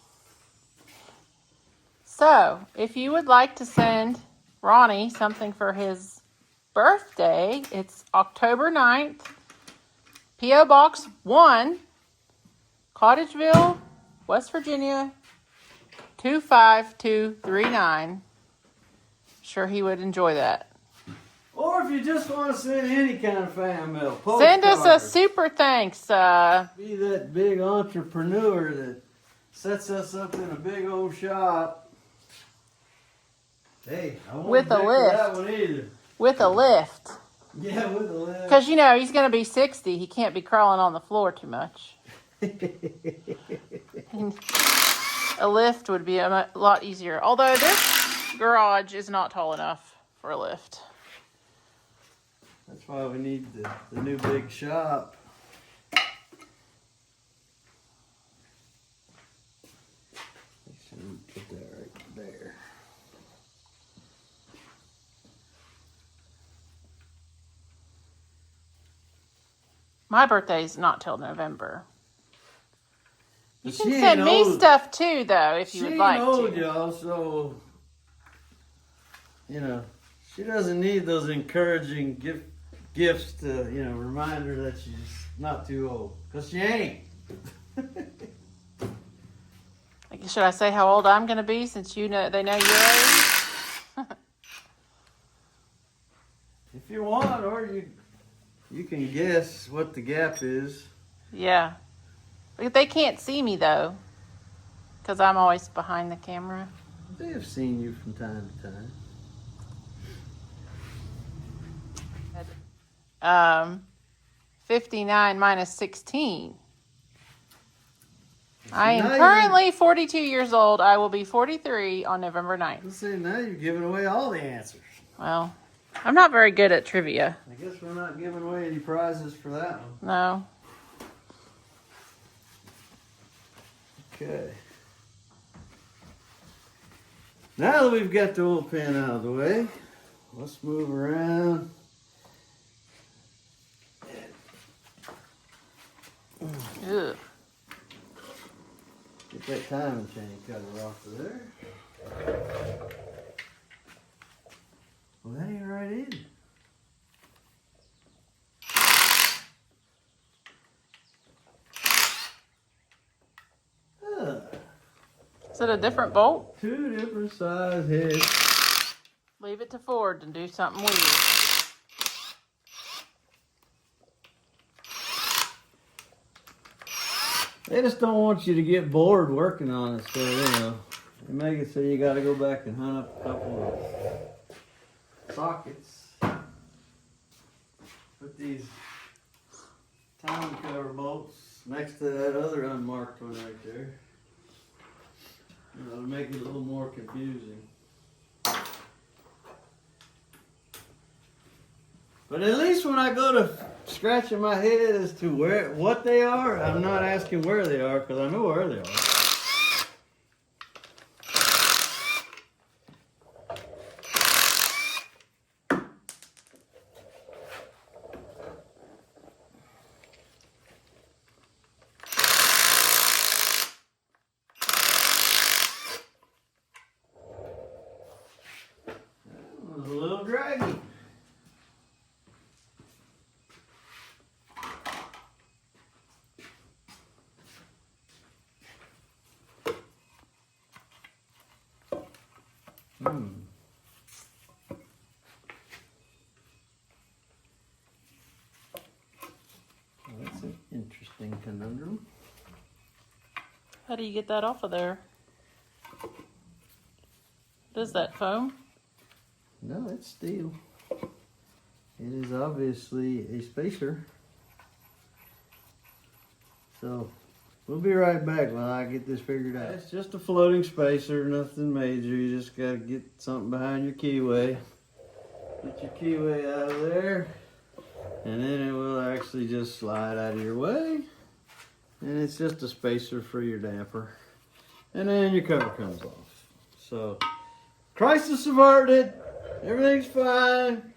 [SPEAKER 2] So, if you would like to send Ronnie something for his birthday, it's October 9th, P.O. Box 1, Cottageville, West Virginia, 25239. Sure he would enjoy that.
[SPEAKER 1] Or if you just want to send any kind of fan mail,
[SPEAKER 2] Send us a
[SPEAKER 1] postcard.
[SPEAKER 2] super thanks.
[SPEAKER 1] Be that big entrepreneur that sets us up in a big old shop. Hey, I won't
[SPEAKER 2] With a
[SPEAKER 1] dick for
[SPEAKER 2] lift.
[SPEAKER 1] that one either.
[SPEAKER 2] With a lift.
[SPEAKER 1] Yeah, with a lift.
[SPEAKER 2] Because, you know, he's going to be 60. He can't be crawling on the floor too much. A lift would be a lot easier. Although this garage is not tall enough for a lift.
[SPEAKER 1] That's why we need the new big shop. Put that right there.
[SPEAKER 2] My birthday's not till November. You
[SPEAKER 1] But
[SPEAKER 2] can
[SPEAKER 1] she
[SPEAKER 2] send
[SPEAKER 1] ain't
[SPEAKER 2] me
[SPEAKER 1] old.
[SPEAKER 2] stuff too, though, if you
[SPEAKER 1] She
[SPEAKER 2] would
[SPEAKER 1] ain't
[SPEAKER 2] like
[SPEAKER 1] old,
[SPEAKER 2] to.
[SPEAKER 1] y'all, so you know she doesn't need those encouraging gifts to remind her that she's not too old, cause she ain't.
[SPEAKER 2] Like, should I say how old I'm going to be since they know your age?
[SPEAKER 1] If you want, or you can guess what the gap is.
[SPEAKER 2] Yeah. But they can't see me, though, because I'm always behind the camera.
[SPEAKER 1] They have seen you from time to time.
[SPEAKER 2] 59 minus 16. I am
[SPEAKER 1] now
[SPEAKER 2] currently 42 years old. I will be 43 on November 9th.
[SPEAKER 1] Let's see, now you're giving away all the answers.
[SPEAKER 2] Well, I'm not very good at trivia.
[SPEAKER 1] I guess we're not giving away any prizes for that one.
[SPEAKER 2] No.
[SPEAKER 1] Okay. Now that we've got the old pen out of the way, let's move around.
[SPEAKER 2] Ugh.
[SPEAKER 1] Get that timing chain cutter off of there. Well, that ain't right either.
[SPEAKER 2] Is it a different bolt?
[SPEAKER 1] Two different size heads.
[SPEAKER 2] Leave it to Ford to do something weird.
[SPEAKER 1] They just don't want you to get bored working on it, so they make it so you got to go back and hunt up a couple of sockets. Put these timing cover bolts next to that other unmarked one right there. To make it a little more confusing. But at least when I go to scratching my head as to what they are, I'm not asking where they are because I know where they are. That was a little draggy. That's an interesting conundrum.
[SPEAKER 2] How do you get that off of there? What is that, foam?
[SPEAKER 1] No, it's steel. It is obviously a spacer. So, we'll be right back while I get this figured out. It's just a floating spacer, nothing major. You just gotta get something behind your keyway. Get your keyway out of there. And then it will actually just slide out of your way. And it's just a spacer for your damper. And then your cover comes off. So, crisis averted. Everything's fine.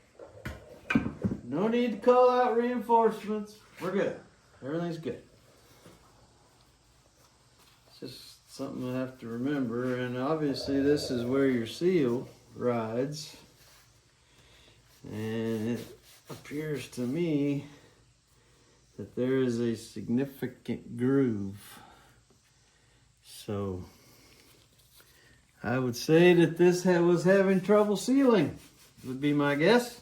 [SPEAKER 1] No need to call out reinforcements. We're good. Everything's good. It's just something I have to remember. And obviously this is where your seal rides. And it appears to me that there is a significant groove. So I would say that this was having trouble sealing, would be my guess.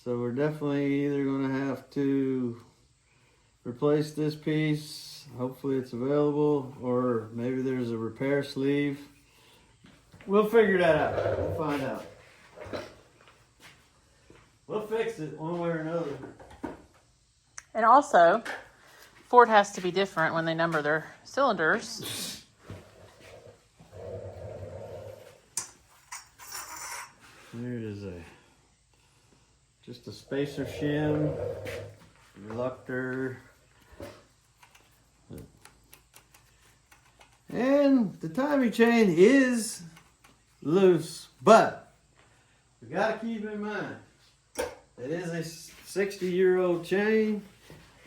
[SPEAKER 1] So we're definitely either going to have to replace this piece. Hopefully it's available, or maybe there's a repair sleeve. We'll figure that out. We'll find out. We'll fix it one way or another.
[SPEAKER 2] And also, Ford has to be different when they number their cylinders.
[SPEAKER 1] There it is, just a spacer shim, reluctor, and the timing chain is loose, but we gotta keep in mind it is a 60-year-old chain,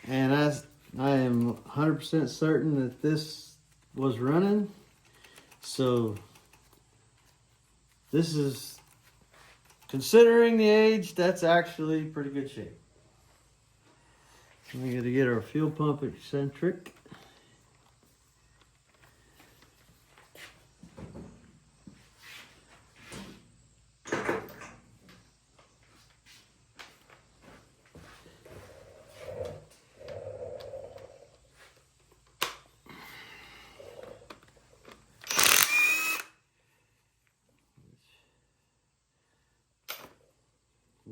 [SPEAKER 1] and I am 100% certain that this was running. So this is, considering the age, that's actually pretty good shape. We got to get our fuel pump eccentric.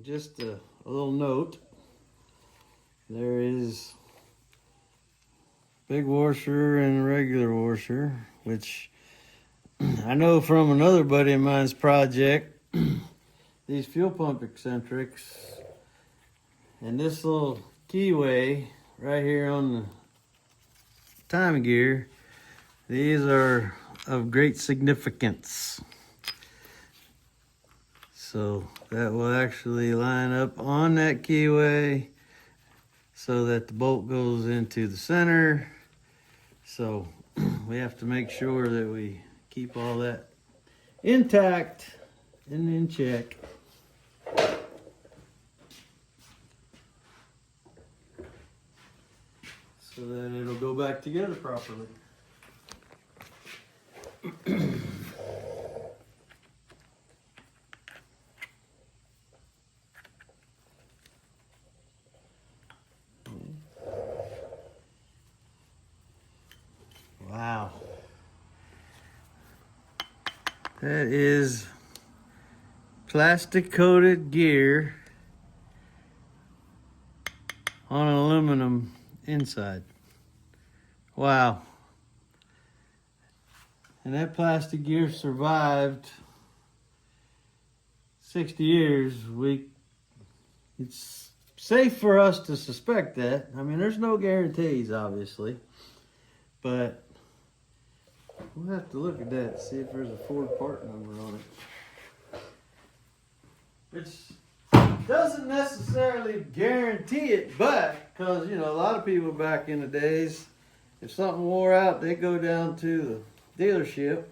[SPEAKER 1] Just a little note, there is big washer and regular washer, which I know from another buddy of mine's project, these fuel pump eccentrics and this little keyway right here on the timing gear, these are of great significance. So that will actually line up on that keyway so that the bolt goes into the center. So we have to make sure that we keep all that intact and in check. So that it'll go back together properly. Wow. That is plastic coated gear on aluminum inside. Wow. And that plastic gear survived 60 years. It's safe for us to suspect that. I mean, there's no guarantees, obviously, but we'll have to look at that, see if there's a Ford part number on it. Which doesn't necessarily guarantee it, but because, you know, a lot of people back in the days, if something wore out, they go down to the dealership,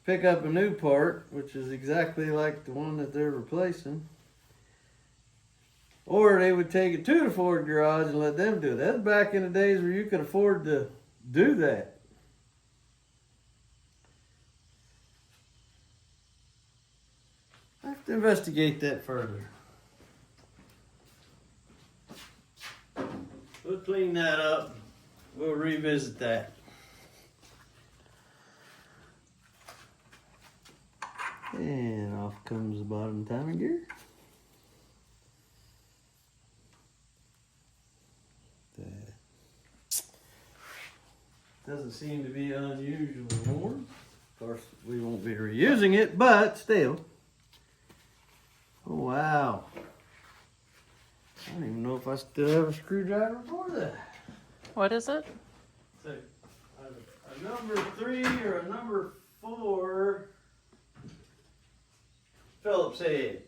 [SPEAKER 1] pick up a new part, which is exactly like the one that they're replacing, or they would take it to the Ford garage and let them do it. That's back in the days where you could afford to do that. I have to investigate that further. We'll clean that up. We'll revisit that. And off comes the bottom timing gear. That doesn't seem to be unusual worn. Of course, we won't be reusing it, but still. Oh, wow. I don't even know if I still have a screwdriver for that.
[SPEAKER 2] What is it?
[SPEAKER 1] So, a number 3 or a number 4 Phillips head.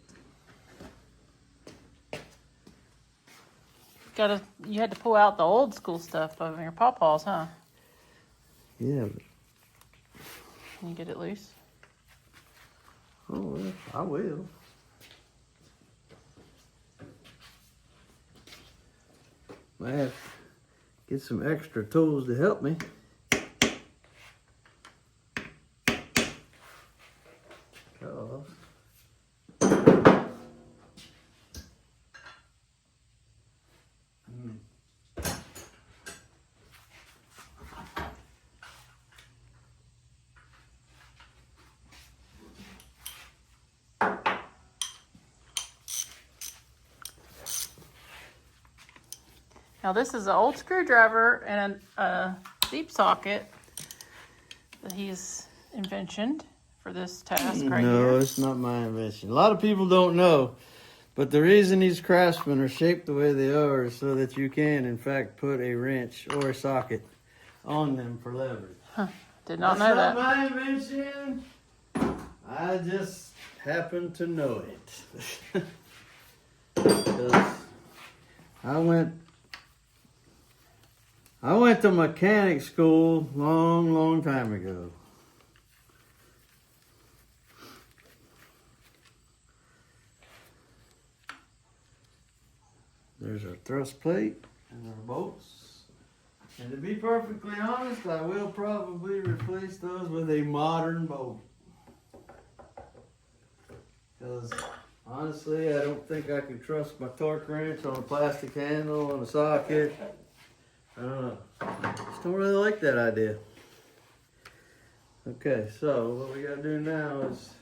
[SPEAKER 2] You had to pull out the old school stuff of your pawpaws, huh?
[SPEAKER 1] Yeah.
[SPEAKER 2] Can you get it loose?
[SPEAKER 1] Oh, well, I will. Might have to get some extra tools to help me.
[SPEAKER 2] Now this is an old screwdriver and a deep socket that he's invented for this task right here.
[SPEAKER 1] No, it's not my invention. A lot of people don't know, but the reason these Craftsman are shaped the way they are is so that you can, in fact, put a wrench or a socket on them for leverage.
[SPEAKER 2] Huh. Did not know that.
[SPEAKER 1] That's not my invention. I just happen to know it. Because I went to mechanic school long time ago. There's our thrust plate and our bolts. And to be perfectly honest, I will probably replace those with a modern bolt. Because honestly, I don't think I can trust my torque wrench on a plastic handle on a socket. I don't know. Just don't really like that idea. Okay, so what we gotta do now is,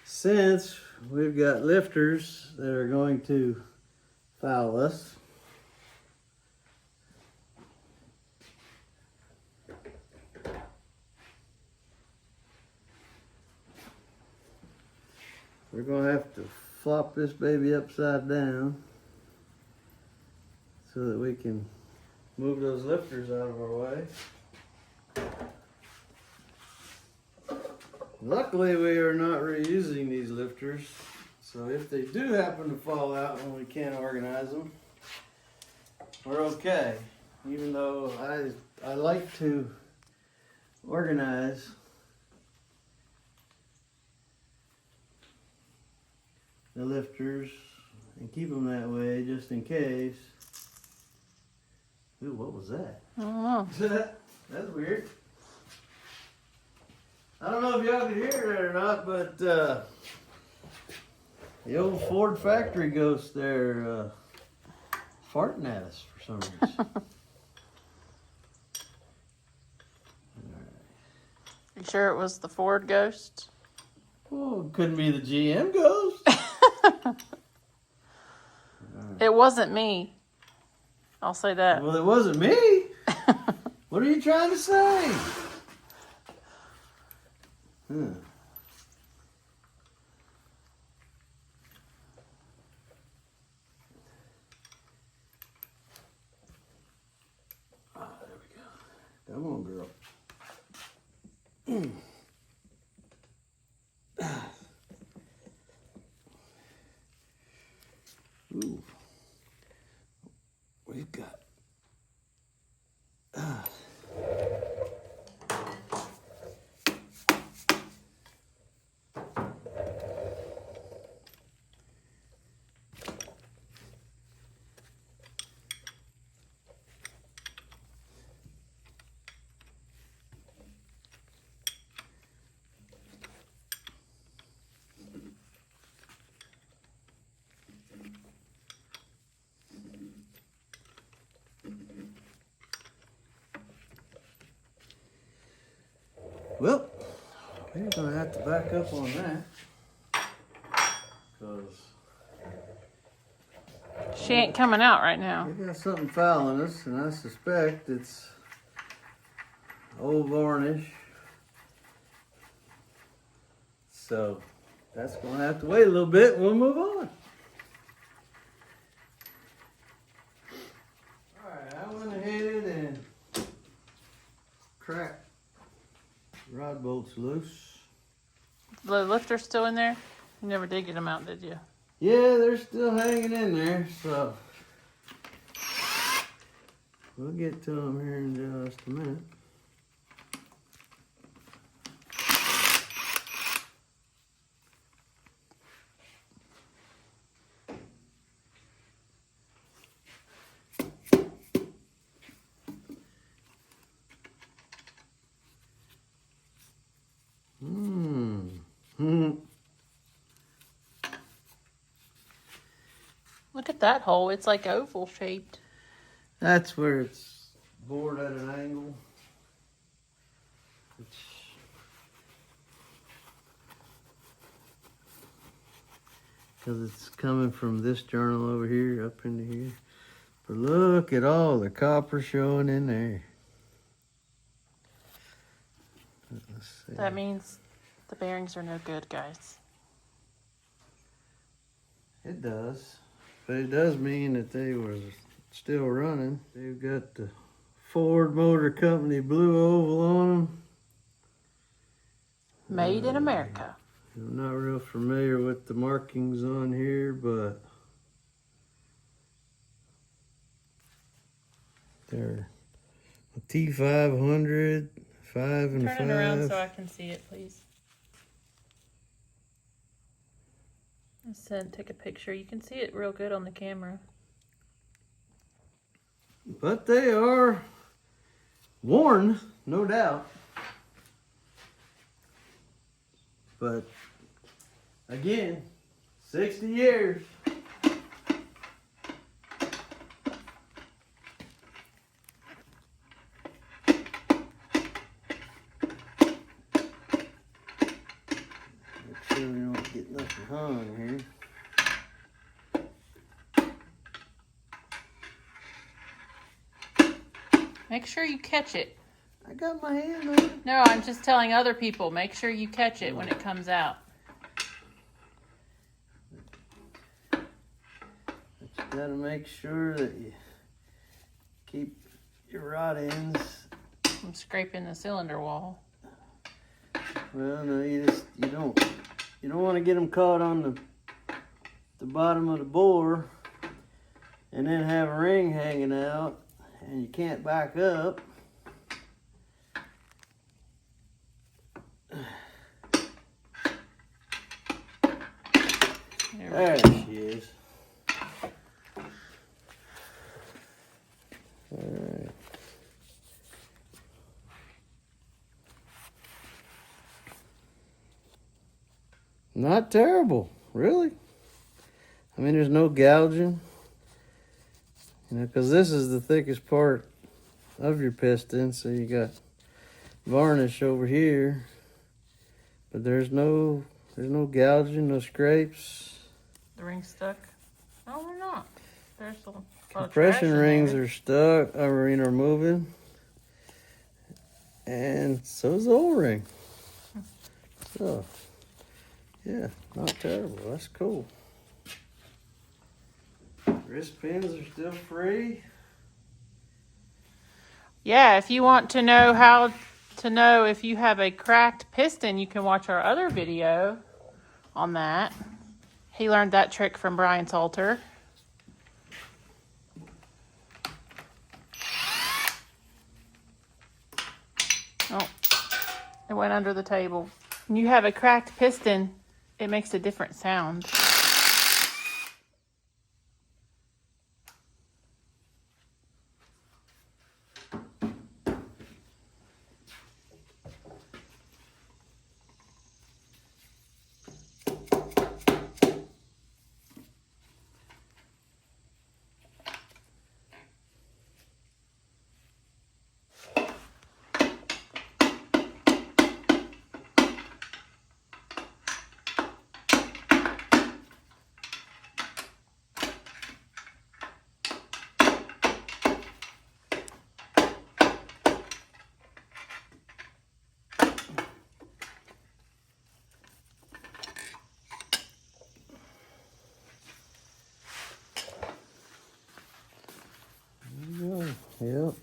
[SPEAKER 1] since we've got lifters that are going to foul us. We're gonna have to flop this baby upside down so that we can move those lifters out of our way. Luckily, we are not reusing these lifters, so if they do happen to fall out when we can't organize them, we're okay. Even though I like to organize the lifters and keep them that way just in case. Ooh, what was that?
[SPEAKER 2] I don't know.
[SPEAKER 1] That's weird. I don't know if y'all can hear that or not, but the old Ford factory ghost there farting at us for some reason.
[SPEAKER 2] You sure it was the Ford ghost?
[SPEAKER 1] Well, it couldn't be the GM ghost.
[SPEAKER 2] It wasn't me. I'll say that.
[SPEAKER 1] Well, it wasn't me. What are you trying to say? Huh. Ah, there we go. Come on, girl. Ooh. We've got. Well, we're gonna have to back up on that because
[SPEAKER 2] She ain't coming out right now.
[SPEAKER 1] we got something fouling us, and I suspect it's old varnish. So that's gonna have to wait a little bit. We'll move on. All right, I went ahead and cracked rod bolts loose.
[SPEAKER 2] The lifter's still in there? You never did get them out, did you?
[SPEAKER 1] Yeah, they're still hanging in there, so we'll get to them here in just a minute.
[SPEAKER 2] Look at that hole. It's like oval shaped.
[SPEAKER 1] That's where it's bored at an angle. Because it's coming from this journal over here up into here. But look at all the copper showing in there. Let's see.
[SPEAKER 2] That means the bearings are no good, guys.
[SPEAKER 1] It does. But it does mean that they were still running. They've got the Ford Motor Company blue oval on them.
[SPEAKER 2] Made in America.
[SPEAKER 1] I'm not real familiar with the markings on here, but they're a T500, 5 and 5.
[SPEAKER 2] Turn it around so I can see it, please. Take a picture. You can see it real good on the camera.
[SPEAKER 1] But they are worn, no doubt. But again, 60 years. Make sure we don't get nothing hung here.
[SPEAKER 2] Make sure you catch it.
[SPEAKER 1] I got my hand on it.
[SPEAKER 2] No, I'm just telling other people, make sure you catch it when it comes out.
[SPEAKER 1] But you gotta make sure that you keep your rod ends.
[SPEAKER 2] I'm scraping the cylinder wall.
[SPEAKER 1] Well, no, you don't want to get them caught on the bottom of the bore, and then have a ring hanging out, and you can't back up. There she is. All right. Not terrible, really. I mean, there's no gouging, you know, because this is the thickest part of your piston. So you got varnish over here, but there's no gouging, no scrapes.
[SPEAKER 2] The ring's stuck? No, we're not. There's a lot of
[SPEAKER 1] Compression
[SPEAKER 2] trash in
[SPEAKER 1] rings
[SPEAKER 2] there.
[SPEAKER 1] are stuck, are moving, and so is the O-ring. So, yeah, not terrible. That's cool. Wrist pins are still free.
[SPEAKER 2] Yeah, if you want to know how to know if you have a cracked piston, you can watch our other video on that. He learned that trick from Brian Salter. Oh, it went under the table. When you have a cracked piston, it makes a different sound.
[SPEAKER 1] Yep.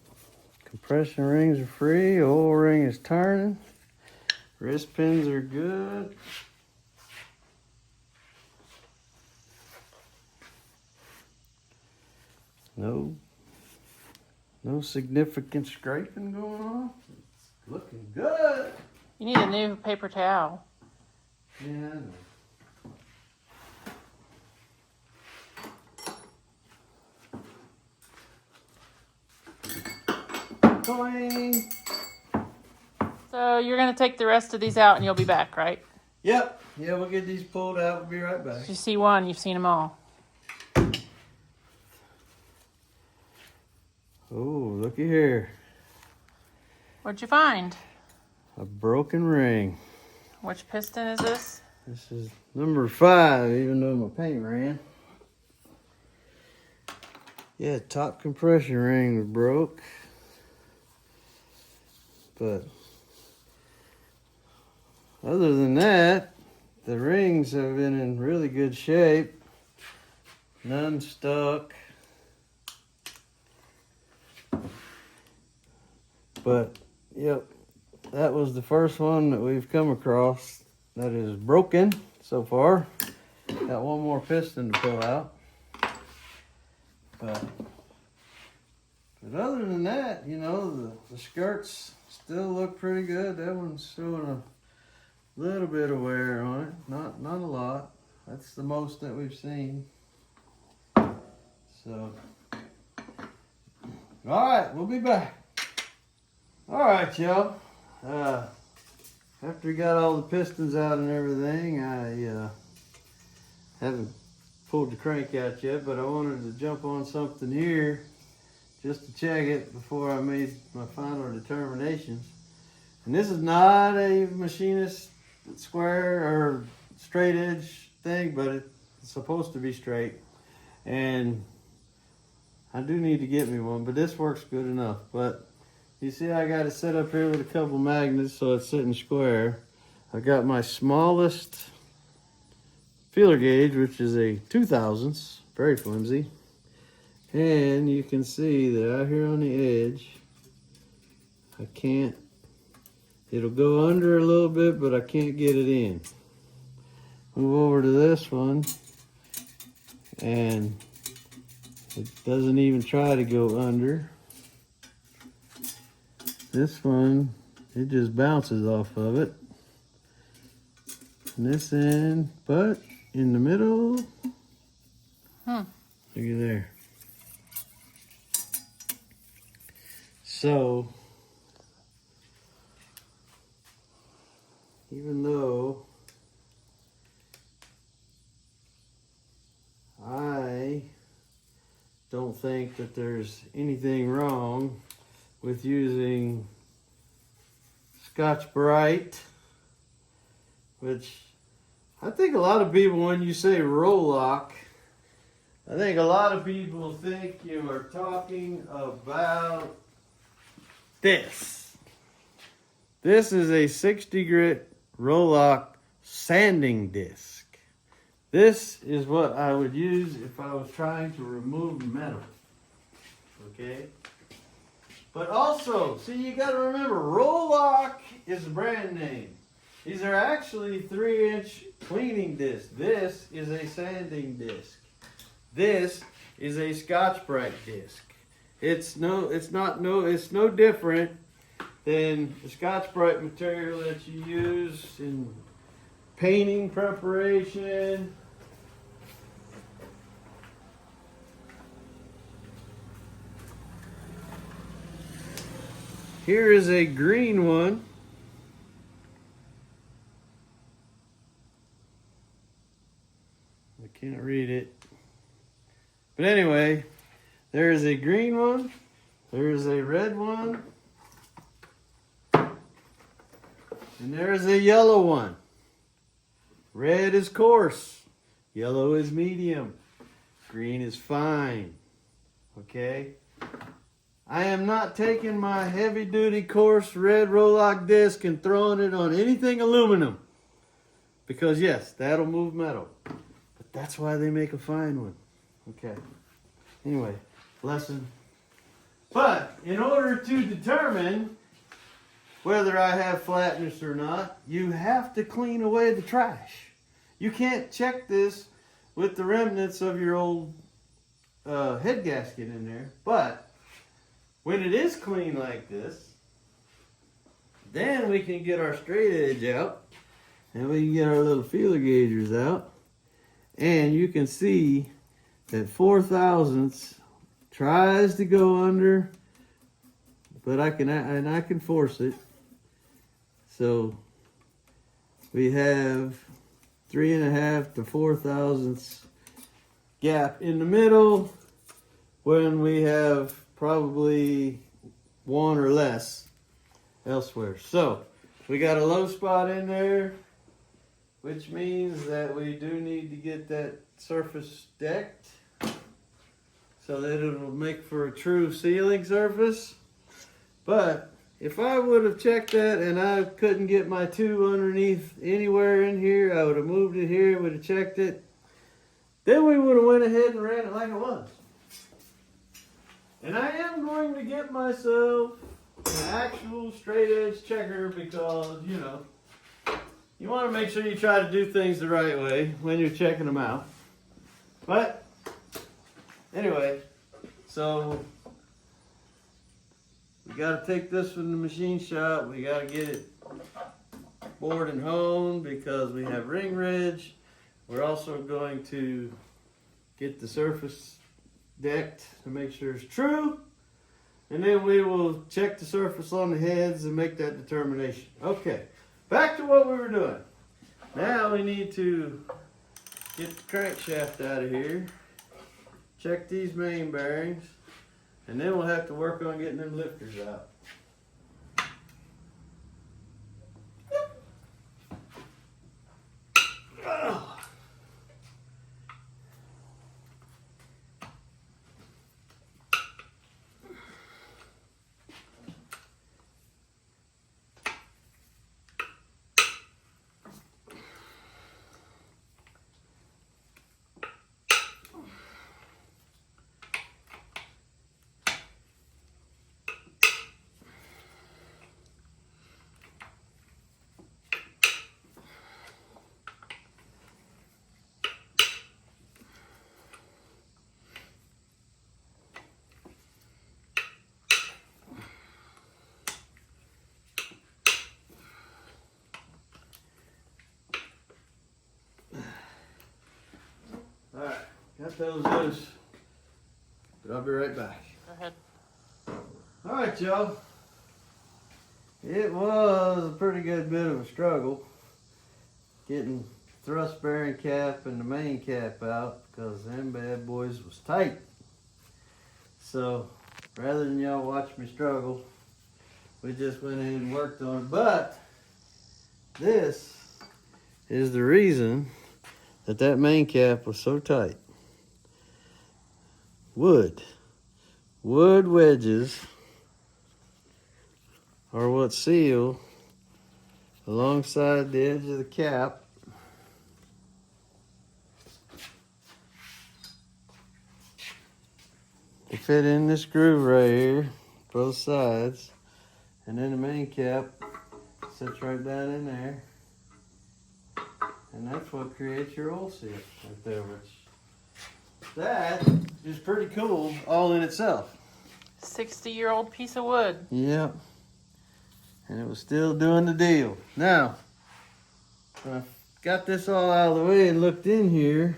[SPEAKER 1] Compression rings are free. Oil ring is turning. Wrist pins are good. No significant scraping going on. It's looking good.
[SPEAKER 2] You need a new paper towel.
[SPEAKER 1] Yeah, I know. Cling.
[SPEAKER 2] So you're going to take the rest of these out and you'll be back, right?
[SPEAKER 1] Yep. Yeah, we'll get these pulled out. We'll be right back.
[SPEAKER 2] If you see one, you've seen them all.
[SPEAKER 1] Oh, looky here.
[SPEAKER 2] What'd you find?
[SPEAKER 1] A broken ring.
[SPEAKER 2] Which piston is this?
[SPEAKER 1] This is number 5, even though my paint ran. Yeah, top compression ring was broke. But other than that, the rings have been in really good shape. None stuck. But, yep, that was the first one that we've come across that is broken so far. Got one more piston to pull out. But other than that, you know, the skirts still look pretty good. That one's showing a little bit of wear on it. Not a lot. That's the most that we've seen. So, all right, we'll be back. All right, y'all. After we got all the pistons out and everything, I haven't pulled the crank out yet, but I wanted to jump on something here just to check it before I made my final determinations. And this is not a machinist square or straight edge thing, but it's supposed to be straight. And I do need to get me one, but this works good enough. But You see I got it set up here with a couple magnets so it's sitting square. I got my smallest feeler gauge, which is a 2000s, very flimsy. And you can see that out here on the edge, I can't, it'll go under a little bit, but I can't get it in. Move over to this one, and it doesn't even try to go under. This one, it just bounces off of it. And this end, but in the middle, look at there. So, even though I don't think that there's anything wrong with using Scotch-Brite, which I think a lot of people, when you say Roloc, I think a lot of people think you are talking about this. This is a 60 grit Roloc sanding disc. This is what I would use if I was trying to remove metal. Okay? But also, see, you got to remember, Roloc is a brand name. These are actually 3-inch cleaning discs. This is a sanding disc. This is a Scotch-Brite disc. It's no different than the Scotch-Brite material that you use in painting preparation. Here is a green one. I can't read it. But anyway, there is a green one. There is a red one. And there is a yellow one. Red is coarse. Yellow is medium. Green is fine. Okay? I am not taking my heavy duty coarse red Roloc disc and throwing it on anything aluminum. Because yes, that'll move metal. But that's why they make a fine one. Okay. Anyway, lesson. But in order to determine whether I have flatness or not, you have to clean away the trash. You can't check this with the remnants of your old head gasket in there. But when it is clean like this, then we can get our straight edge out and we can get our little feeler gaugers out. And you can see that 4/1000 tries to go under, but I can force it. So we have 3.5 to 4/1000 gap in the middle when we have probably 1 or less elsewhere. So we got a low spot in there, which means that we do need to get that surface decked so that it'll make for a true sealing surface. But if I would have checked that and I couldn't get my tube underneath anywhere in here, I would have moved it here, would have checked it. Then we would have went ahead and ran it like it was. And I am going to get myself an actual straight edge checker because, you know, you want to make sure you try to do things the right way when you're checking them out. But anyway, so we got to take this from the machine shop. We got to get it bored and honed because we have ring ridge. We're also going to get the surface decked to make sure it's true. And then we will check the surface on the heads and make that determination. Okay, back to what we were doing. Now we need to get the crankshaft out of here, check these main bearings, and then we'll have to work on getting them lifters out. cut those loose. But I'll be right back.
[SPEAKER 2] Go ahead.
[SPEAKER 1] All right, y'all. It was a pretty good bit of a struggle getting thrust bearing cap and the main cap out because them bad boys was tight. So rather than y'all watch me struggle, we just went in and worked on it. But this is the reason that main cap was so tight. Wood wedges are what seal alongside the edge of the cap. They fit in this groove right here, both sides, and then the main cap sits right down in there, and that's what creates your oil seal right there, which that is pretty cool all in itself.
[SPEAKER 2] 60-year-old piece of wood.
[SPEAKER 1] Yep. And it was still doing the deal. Now, when I got this all out of the way and looked in here,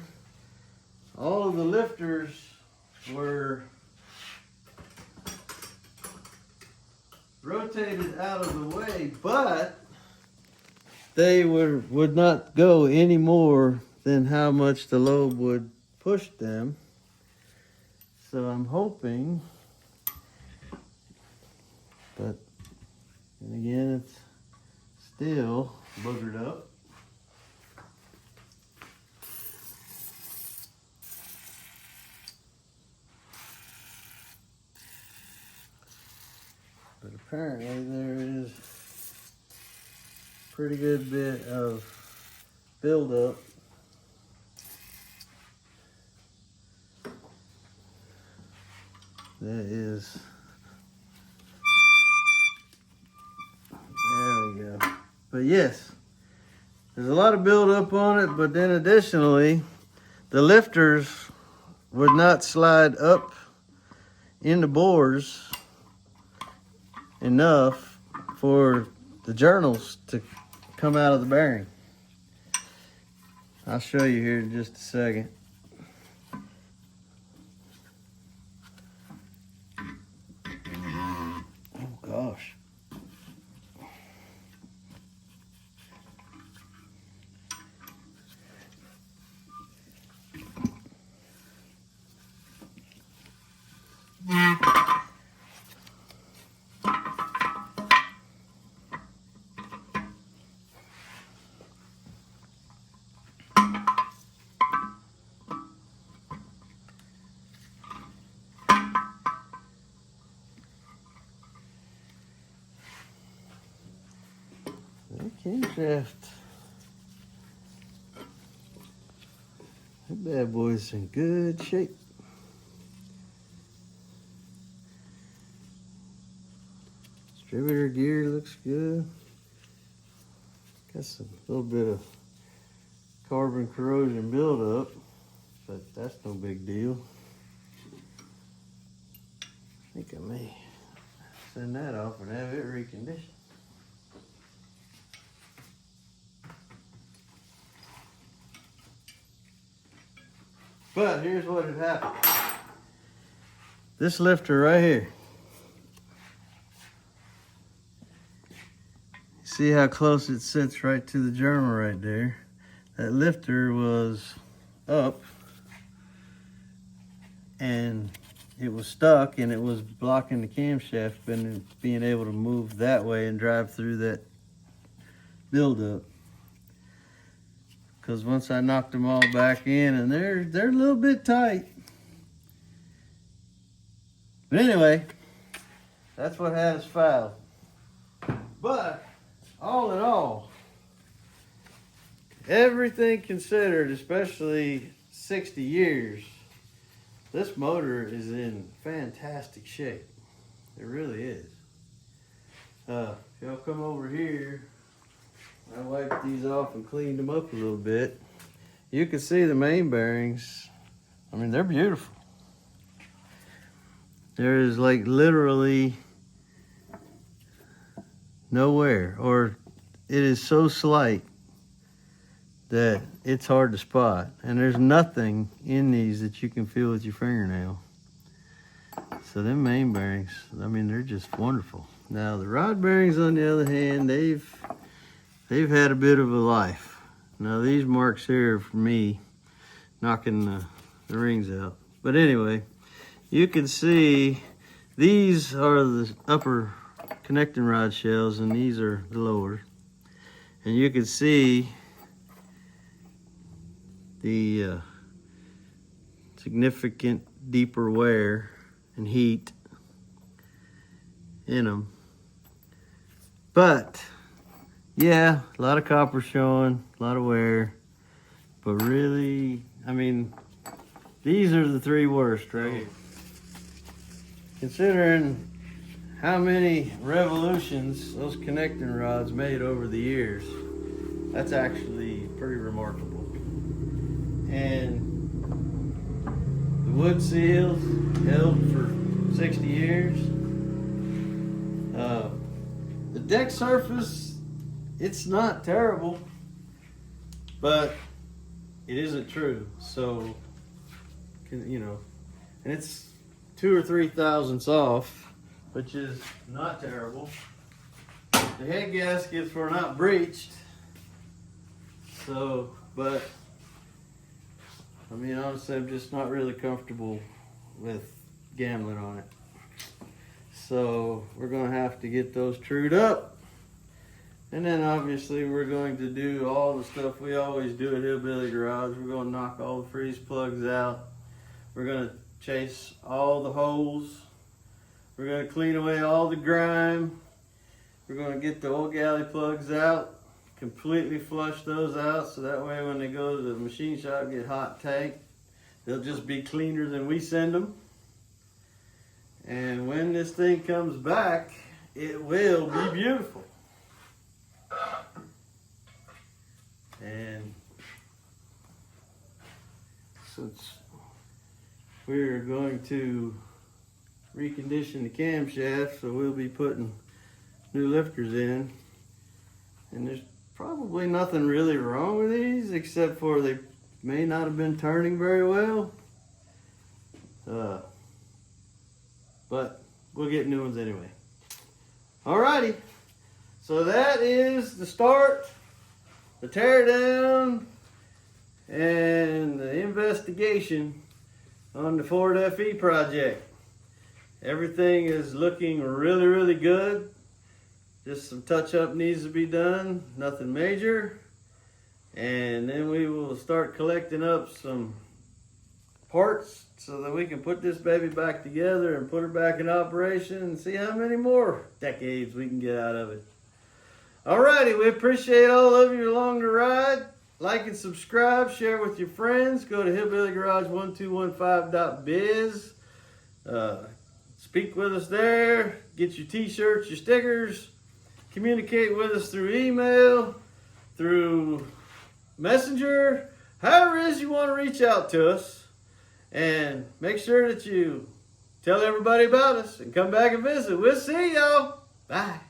[SPEAKER 1] all of the lifters were rotated out of the way, but they would not go any more than how much the lobe would push them. So I'm hoping, but and again, it's still boogered up. But apparently there is a pretty good bit of buildup. That is, there we go. But yes, there's a lot of buildup on it, but then additionally, the lifters would not slide up in the bores enough for the journals to come out of the bearing. I'll show you here in just a second. Oh gosh. Camshaft. That bad boy's in good shape. Distributor gear looks good. Got some little bit of carbon corrosion buildup, but that's no big deal. I think I may send that off and have it reconditioned. But here's what had happened. This lifter right here. See how close it sits right to the journal right there. That lifter was up and it was stuck and it was blocking the camshaft and being able to move that way and drive through that buildup. Because once I knocked them all back in, and they're a little bit tight. But anyway, that's what had us filed. But all in all, everything considered, especially 60 years, this motor is in fantastic shape. It really is. If y'all come over here, I wiped these off and cleaned them up a little bit. You can see the main bearings. I mean, they're beautiful. There is like literally no wear, or it is so slight that it's hard to spot. And there's nothing in these that you can feel with your fingernail. So them main bearings, I mean, they're just wonderful. Now the rod bearings, on the other hand, they've had a bit of a life. Now these marks here are for me knocking the rings out. But anyway, you can see these are the upper connecting rod shells and these are the lower. And you can see the significant deeper wear and heat in them. But yeah, a lot of copper showing, a lot of wear, but really, I mean, these are the three worst, right? Considering how many revolutions those connecting rods made over the years, that's actually pretty remarkable. And the wood seals held for 60 years. The deck surface, it's not terrible, but it isn't true. So, you know, and it's 2,000 or 3 thousandths off, which is not terrible. The head gaskets were not breached, so, but I mean, honestly, I'm just not really comfortable with gambling on it. So we're going to have to get those trued up. And then obviously we're going to do all the stuff we always do at Hillbilly Garage. We're going to knock all the freeze plugs out. We're going to chase all the holes. We're going to clean away all the grime. We're going to get the old galley plugs out, completely flush those out, so that way when they go to the machine shop, get hot tank, they'll just be cleaner than we send them. And when this thing comes back, it will be beautiful. And since we're going to recondition the camshaft, so we'll be putting new lifters in. And there's probably nothing really wrong with these, except for they may not have been turning very well. But we'll get new ones anyway. Alrighty, so that is the start, the tear down, and the investigation on the Ford FE project. Everything is looking really, really good. Just some touch up needs to be done, nothing major. And then we will start collecting up some parts so that we can put this baby back together and put her back in operation and see how many more decades we can get out of it. Alrighty, we appreciate all of you along the ride. Like and subscribe, share with your friends. Go to hillbillygarage1215.biz. Speak with us there. Get your t-shirts, your stickers. Communicate with us through email, through Messenger, however it is you want to reach out to us. And make sure that you tell everybody about us and come back and visit. We'll see y'all. Bye.